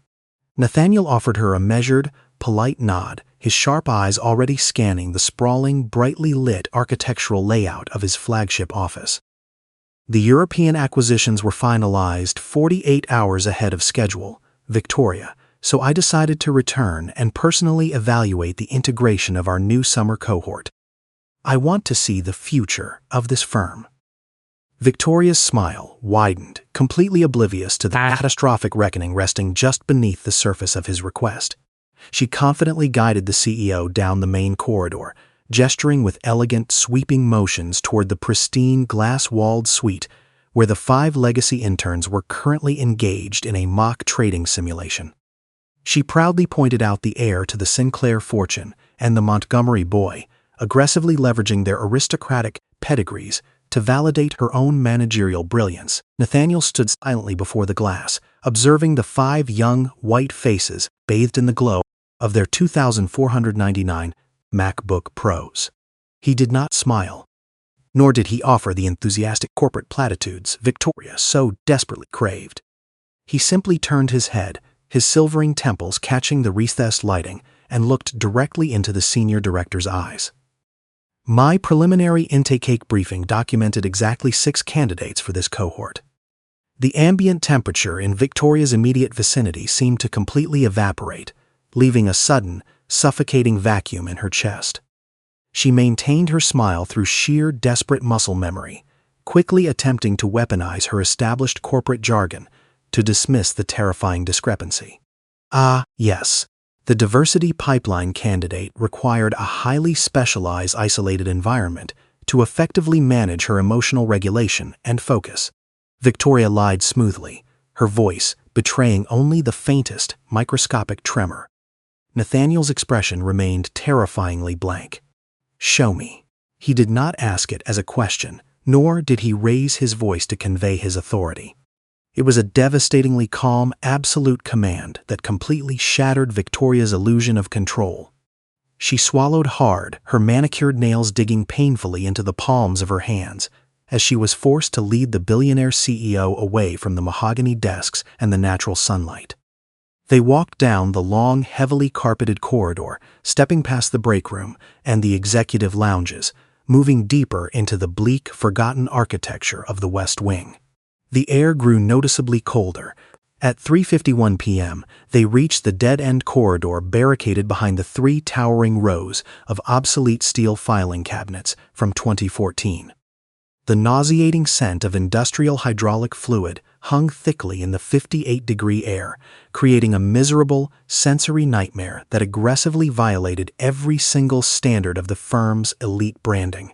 Nathaniel offered her a measured, polite nod, his sharp eyes already scanning the sprawling, brightly lit architectural layout of his flagship office. "The European acquisitions were finalized 48 hours ahead of schedule, Victoria, so I decided to return and personally evaluate the integration of our new summer cohort. I want to see the future of this firm." Victoria's smile widened, completely oblivious to the catastrophic reckoning resting just beneath the surface of his request. She confidently guided the CEO down the main corridor, gesturing with elegant, sweeping motions toward the pristine, glass-walled suite where the 5 legacy interns were currently engaged in a mock trading simulation. She proudly pointed out the heir to the Sinclair fortune and the Montgomery boy, aggressively leveraging their aristocratic pedigrees to validate her own managerial brilliance. Nathaniel stood silently before the glass, observing the 5 young, white faces bathed in the glow of their 2,499 MacBook Pros. He did not smile, nor did he offer the enthusiastic corporate platitudes Victoria so desperately craved. He simply turned his head, his silvering temples catching the recessed lighting, and looked directly into the senior director's eyes. "My preliminary intake briefing documented exactly 6 candidates for this cohort." The ambient temperature in Victoria's immediate vicinity seemed to completely evaporate, leaving a sudden, suffocating vacuum in her chest. She maintained her smile through sheer, desperate muscle memory, quickly attempting to weaponize her established corporate jargon to dismiss the terrifying discrepancy. "Ah, yes. The diversity pipeline candidate required a highly specialized isolated environment to effectively manage her emotional regulation and focus." Victoria lied smoothly, her voice betraying only the faintest microscopic tremor. Nathaniel's expression remained terrifyingly blank. "Show me." He did not ask it as a question, nor did he raise his voice to convey his authority. It was a devastatingly calm, absolute command that completely shattered Victoria's illusion of control. She swallowed hard, her manicured nails digging painfully into the palms of her hands, as she was forced to lead the billionaire CEO away from the mahogany desks and the natural sunlight. They walked down the long, heavily carpeted corridor, stepping past the break room and the executive lounges, moving deeper into the bleak, forgotten architecture of the West Wing. The air grew noticeably colder. At 3:51 p.m., they reached the dead-end corridor barricaded behind the 3 towering rows of obsolete steel filing cabinets from 2014. The nauseating scent of industrial hydraulic fluid hung thickly in the 58-degree air, creating a miserable, sensory nightmare that aggressively violated every single standard of the firm's elite branding.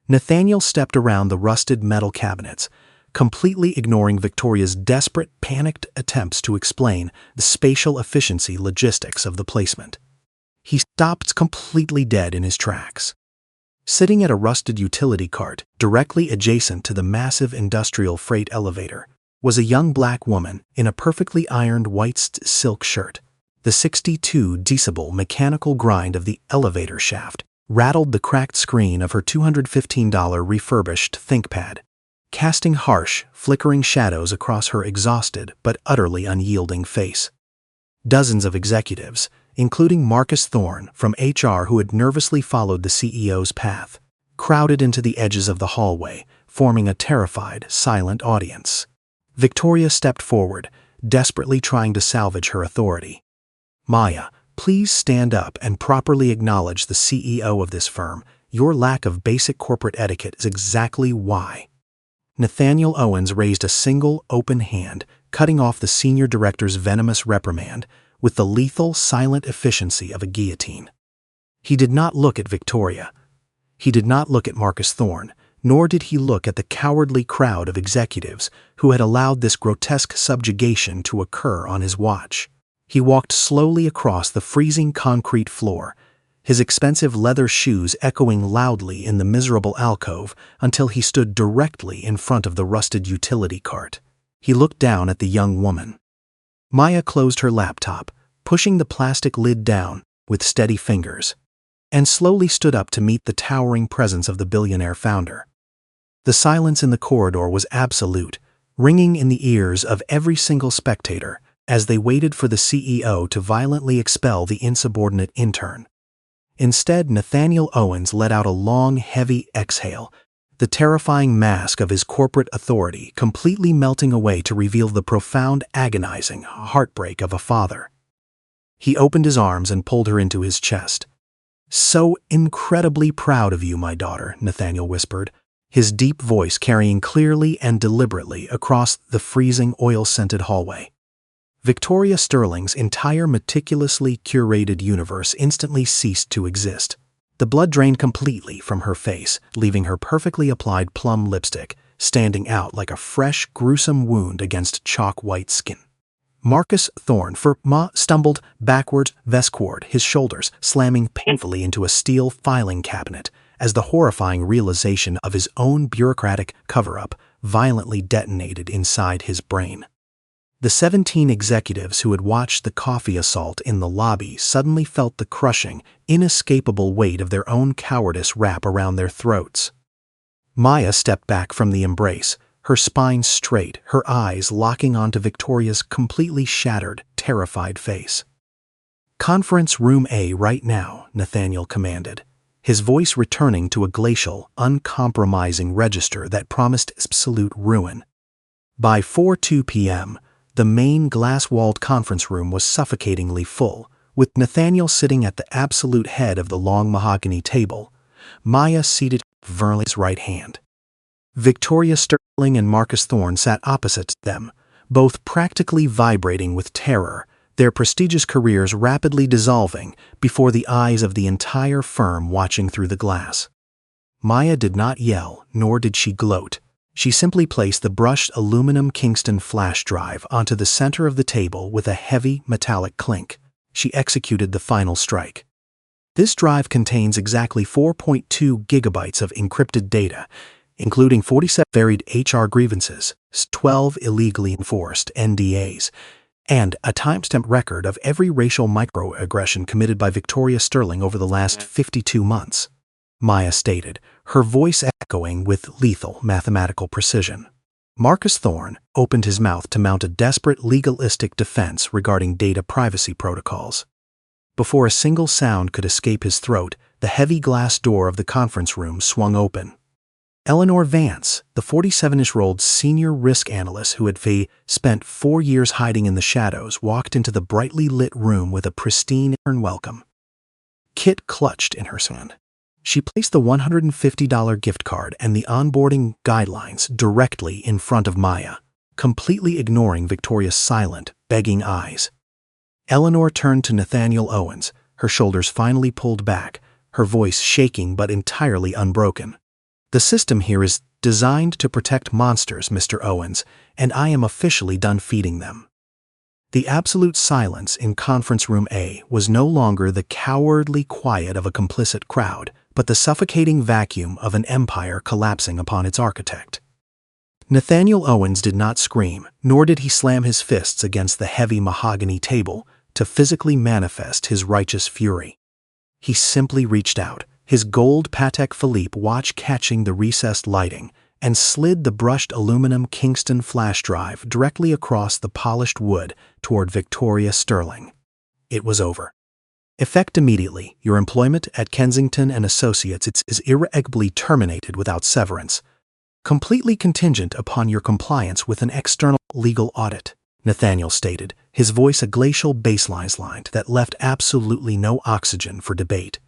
Nathaniel stepped around the rusted metal cabinets, completely ignoring Victoria's desperate, panicked attempts to explain the spatial efficiency logistics of the placement. He stopped completely dead in his tracks. Sitting at a rusted utility cart directly adjacent to the massive industrial freight elevator was a young black woman in a perfectly ironed white silk shirt. The 62 decibel mechanical grind of the elevator shaft rattled the cracked screen of her $215 refurbished ThinkPad, casting harsh, flickering shadows across her exhausted but utterly unyielding face. Dozens of executives, including Marcus Thorne from HR who had nervously followed the CEO's path, crowded into the edges of the hallway, forming a terrified, silent audience. Victoria stepped forward, desperately trying to salvage her authority. "Maya, please stand up and properly acknowledge the CEO of this firm. Your lack of basic corporate etiquette is exactly why." Nathaniel Owens raised a single, open hand, cutting off the senior director's venomous reprimand with the lethal, silent efficiency of a guillotine. He did not look at Victoria. He did not look at Marcus Thorne, nor did he look at the cowardly crowd of executives who had allowed this grotesque subjugation to occur on his watch. He walked slowly across the freezing concrete floor, his expensive leather shoes echoing loudly in the miserable alcove until he stood directly in front of the rusted utility cart. He looked down at the young woman. Maya closed her laptop, pushing the plastic lid down with steady fingers, and slowly stood up to meet the towering presence of the billionaire founder. The silence in the corridor was absolute, ringing in the ears of every single spectator as they waited for the CEO to violently expel the insubordinate intern. Instead, Nathaniel Owens let out a long, heavy exhale, the terrifying mask of his corporate authority completely melting away to reveal the profound, agonizing heartbreak of a father. He opened his arms and pulled her into his chest. "So incredibly proud of you, my daughter," Nathaniel whispered, his deep voice carrying clearly and deliberately across the freezing, oil-scented hallway. Victoria Sterling's entire meticulously curated universe instantly ceased to exist. The blood drained completely from her face, leaving her perfectly applied plum lipstick standing out like a fresh, gruesome wound against chalk-white skin. Marcus Thorne stumbled backwards, vestward, his shoulders slamming painfully into a steel filing cabinet as the horrifying realization of his own bureaucratic cover-up violently detonated inside his brain. The 17 executives who had watched the coffee assault in the lobby suddenly felt the crushing, inescapable weight of their own cowardice wrap around their throats. Maya stepped back from the embrace, her spine straight, her eyes locking onto Victoria's completely shattered, terrified face. "Conference Room A right now," Nathaniel commanded, his voice returning to a glacial, uncompromising register that promised absolute ruin. By 4:02 p.m., the main glass-walled conference room was suffocatingly full, with Nathaniel sitting at the absolute head of the long mahogany table, Maya seated at Vernley's right hand. Victoria Sterling and Marcus Thorne sat opposite them, both practically vibrating with terror, their prestigious careers rapidly dissolving before the eyes of the entire firm watching through the glass. Maya did not yell, nor did she gloat. She simply placed the brushed aluminum Kingston flash drive onto the center of the table with a heavy, metallic clink. She executed the final strike. This drive contains exactly 4.2 gigabytes of encrypted data, including 47 varied HR grievances, 12 illegally enforced NDAs, and a timestamp record of every racial microaggression committed by Victoria Sterling over the last 52 months. Maya stated, her voice echoing with lethal mathematical precision. Marcus Thorne opened his mouth to mount a desperate legalistic defense regarding data privacy protocols. Before a single sound could escape his throat, the heavy glass door of the conference room swung open. Eleanor Vance, the 47-year-old senior risk analyst who had spent 4 years hiding in the shadows, walked into the brightly lit room with a pristine welcome. Kit clutched in her hand. She placed the $150 gift card and the onboarding guidelines directly in front of Maya, completely ignoring Victoria's silent, begging eyes. Eleanor turned to Nathaniel Owens, her shoulders finally pulled back, her voice shaking but entirely unbroken. "The system here is designed to protect monsters, Mr. Owens, and I am officially done feeding them." The absolute silence in Conference Room A was no longer the cowardly quiet of a complicit crowd, but the suffocating vacuum of an empire collapsing upon its architect. Nathaniel Owens did not scream, nor did he slam his fists against the heavy mahogany table to physically manifest his righteous fury. He simply reached out, his gold Patek Philippe watch catching the recessed lighting, and slid the brushed aluminum Kingston flash drive directly across the polished wood toward Victoria Sterling. It was over. Effect immediately, your employment at Kensington Associates is irrevocably terminated without severance, completely contingent upon your compliance with an external legal audit, Nathaniel stated, his voice a glacial baseline that left absolutely no oxygen for debate.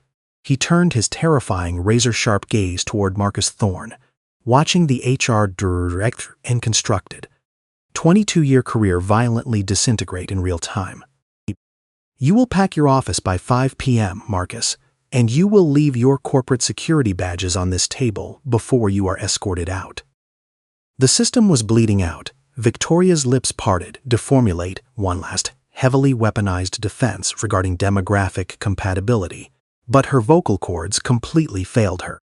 He turned his terrifying razor-sharp gaze toward Marcus Thorne, watching the HR director and constructed 22-year career violently disintegrate in real time. "You will pack your office by 5 p.m., Marcus, and you will leave your corporate security badges on this table before you are escorted out." The system was bleeding out. Victoria's lips parted to formulate one last, heavily weaponized defense regarding demographic compatibility, but her vocal cords completely failed her.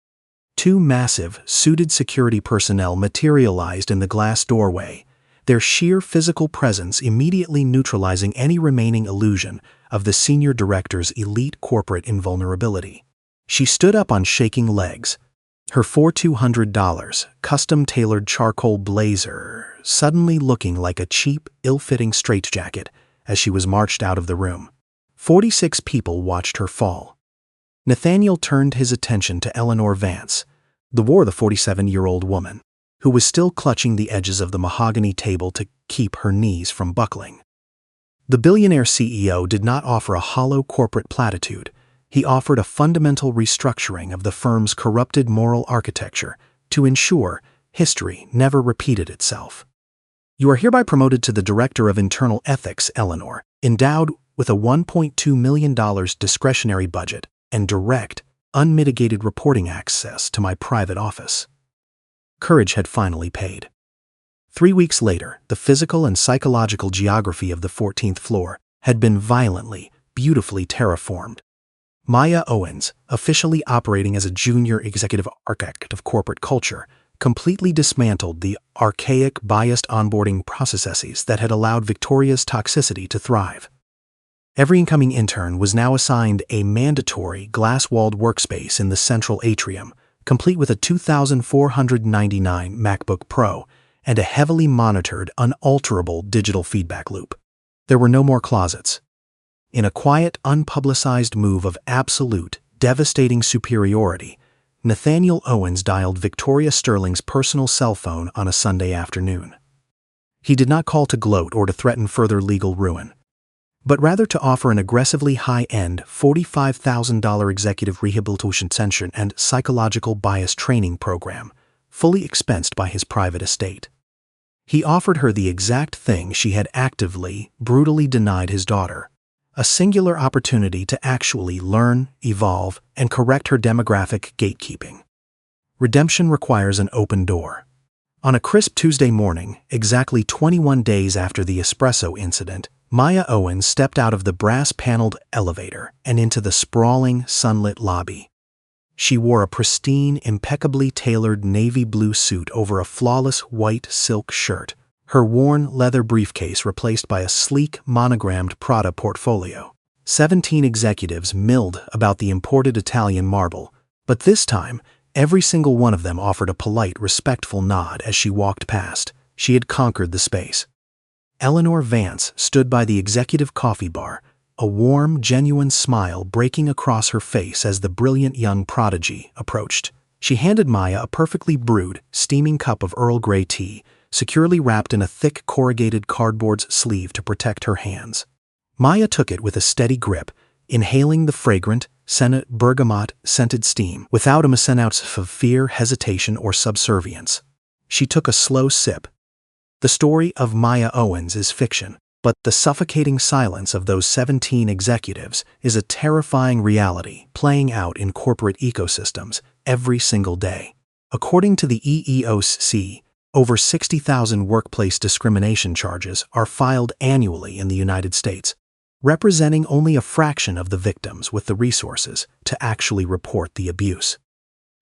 Two massive, suited security personnel materialized in the glass doorway, their sheer physical presence immediately neutralizing any remaining illusion of the senior director's elite corporate invulnerability. She stood up on shaking legs, her $4,200 custom-tailored charcoal blazer suddenly looking like a cheap, ill-fitting straitjacket as she was marched out of the room. 46 people watched her fall. Nathaniel turned his attention to Eleanor Vance, the 47-year-old woman, who was still clutching the edges of the mahogany table to keep her knees from buckling. The billionaire CEO did not offer a hollow corporate platitude. He offered a fundamental restructuring of the firm's corrupted moral architecture to ensure history never repeated itself. "You are hereby promoted to the Director of Internal Ethics, Eleanor, endowed with a $1.2 million discretionary budget and direct, unmitigated reporting access to my private office." Courage had finally paid. 3 weeks later, the physical and psychological geography of the 14th floor had been violently, beautifully terraformed. Maya Owens, officially operating as a junior executive architect of corporate culture, completely dismantled the archaic, biased onboarding processes that had allowed Victoria's toxicity to thrive. Every incoming intern was now assigned a mandatory glass-walled workspace in the central atrium, complete with a 2,499 MacBook Pro and a heavily monitored, unalterable digital feedback loop. There were no more closets. In a quiet, unpublicized move of absolute, devastating superiority, Nathaniel Owens dialed Victoria Sterling's personal cell phone on a Sunday afternoon. He did not call to gloat or to threaten further legal ruin, but rather to offer an aggressively high-end $45,000 executive rehabilitation session and psychological bias training program, fully expensed by his private estate. He offered her the exact thing she had actively, brutally denied his daughter, a singular opportunity to actually learn, evolve, and correct her demographic gatekeeping. Redemption requires an open door. On a crisp Tuesday morning, exactly 21 days after the espresso incident, Maya Owens stepped out of the brass-paneled elevator and into the sprawling, sunlit lobby. She wore a pristine, impeccably tailored navy blue suit over a flawless white silk shirt, her worn leather briefcase replaced by a sleek, monogrammed Prada portfolio. 17 executives milled about the imported Italian marble, but this time, every single one of them offered a polite, respectful nod as she walked past. She had conquered the space. Eleanor Vance stood by the executive coffee bar, a warm, genuine smile breaking across her face as the brilliant young prodigy approached. She handed Maya a perfectly brewed, steaming cup of Earl Grey tea, securely wrapped in a thick corrugated cardboard sleeve to protect her hands. Maya took it with a steady grip, inhaling the fragrant, Senate bergamot scented steam, without an ounce of fear, hesitation, or subservience. She took a slow sip. The story of Maya Owens is fiction, but the suffocating silence of those 17 executives is a terrifying reality playing out in corporate ecosystems every single day. According to the EEOC, over 60,000 workplace discrimination charges are filed annually in the United States, representing only a fraction of the victims with the resources to actually report the abuse.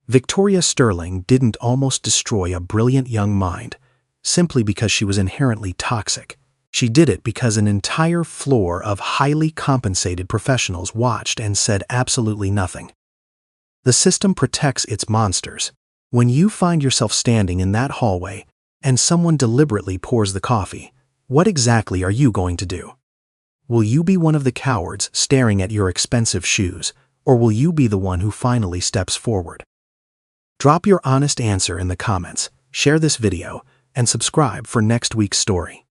Victoria Sterling didn't almost destroy a brilliant young mind simply because she was inherently toxic. She did it because an entire floor of highly compensated professionals watched and said absolutely nothing. The system protects its monsters. When you find yourself standing in that hallway and someone deliberately pours the coffee, what exactly are you going to do? Will you be one of the cowards staring at your expensive shoes, or will you be the one who finally steps forward? Drop your honest answer in the comments, share this video, and subscribe for next week's story.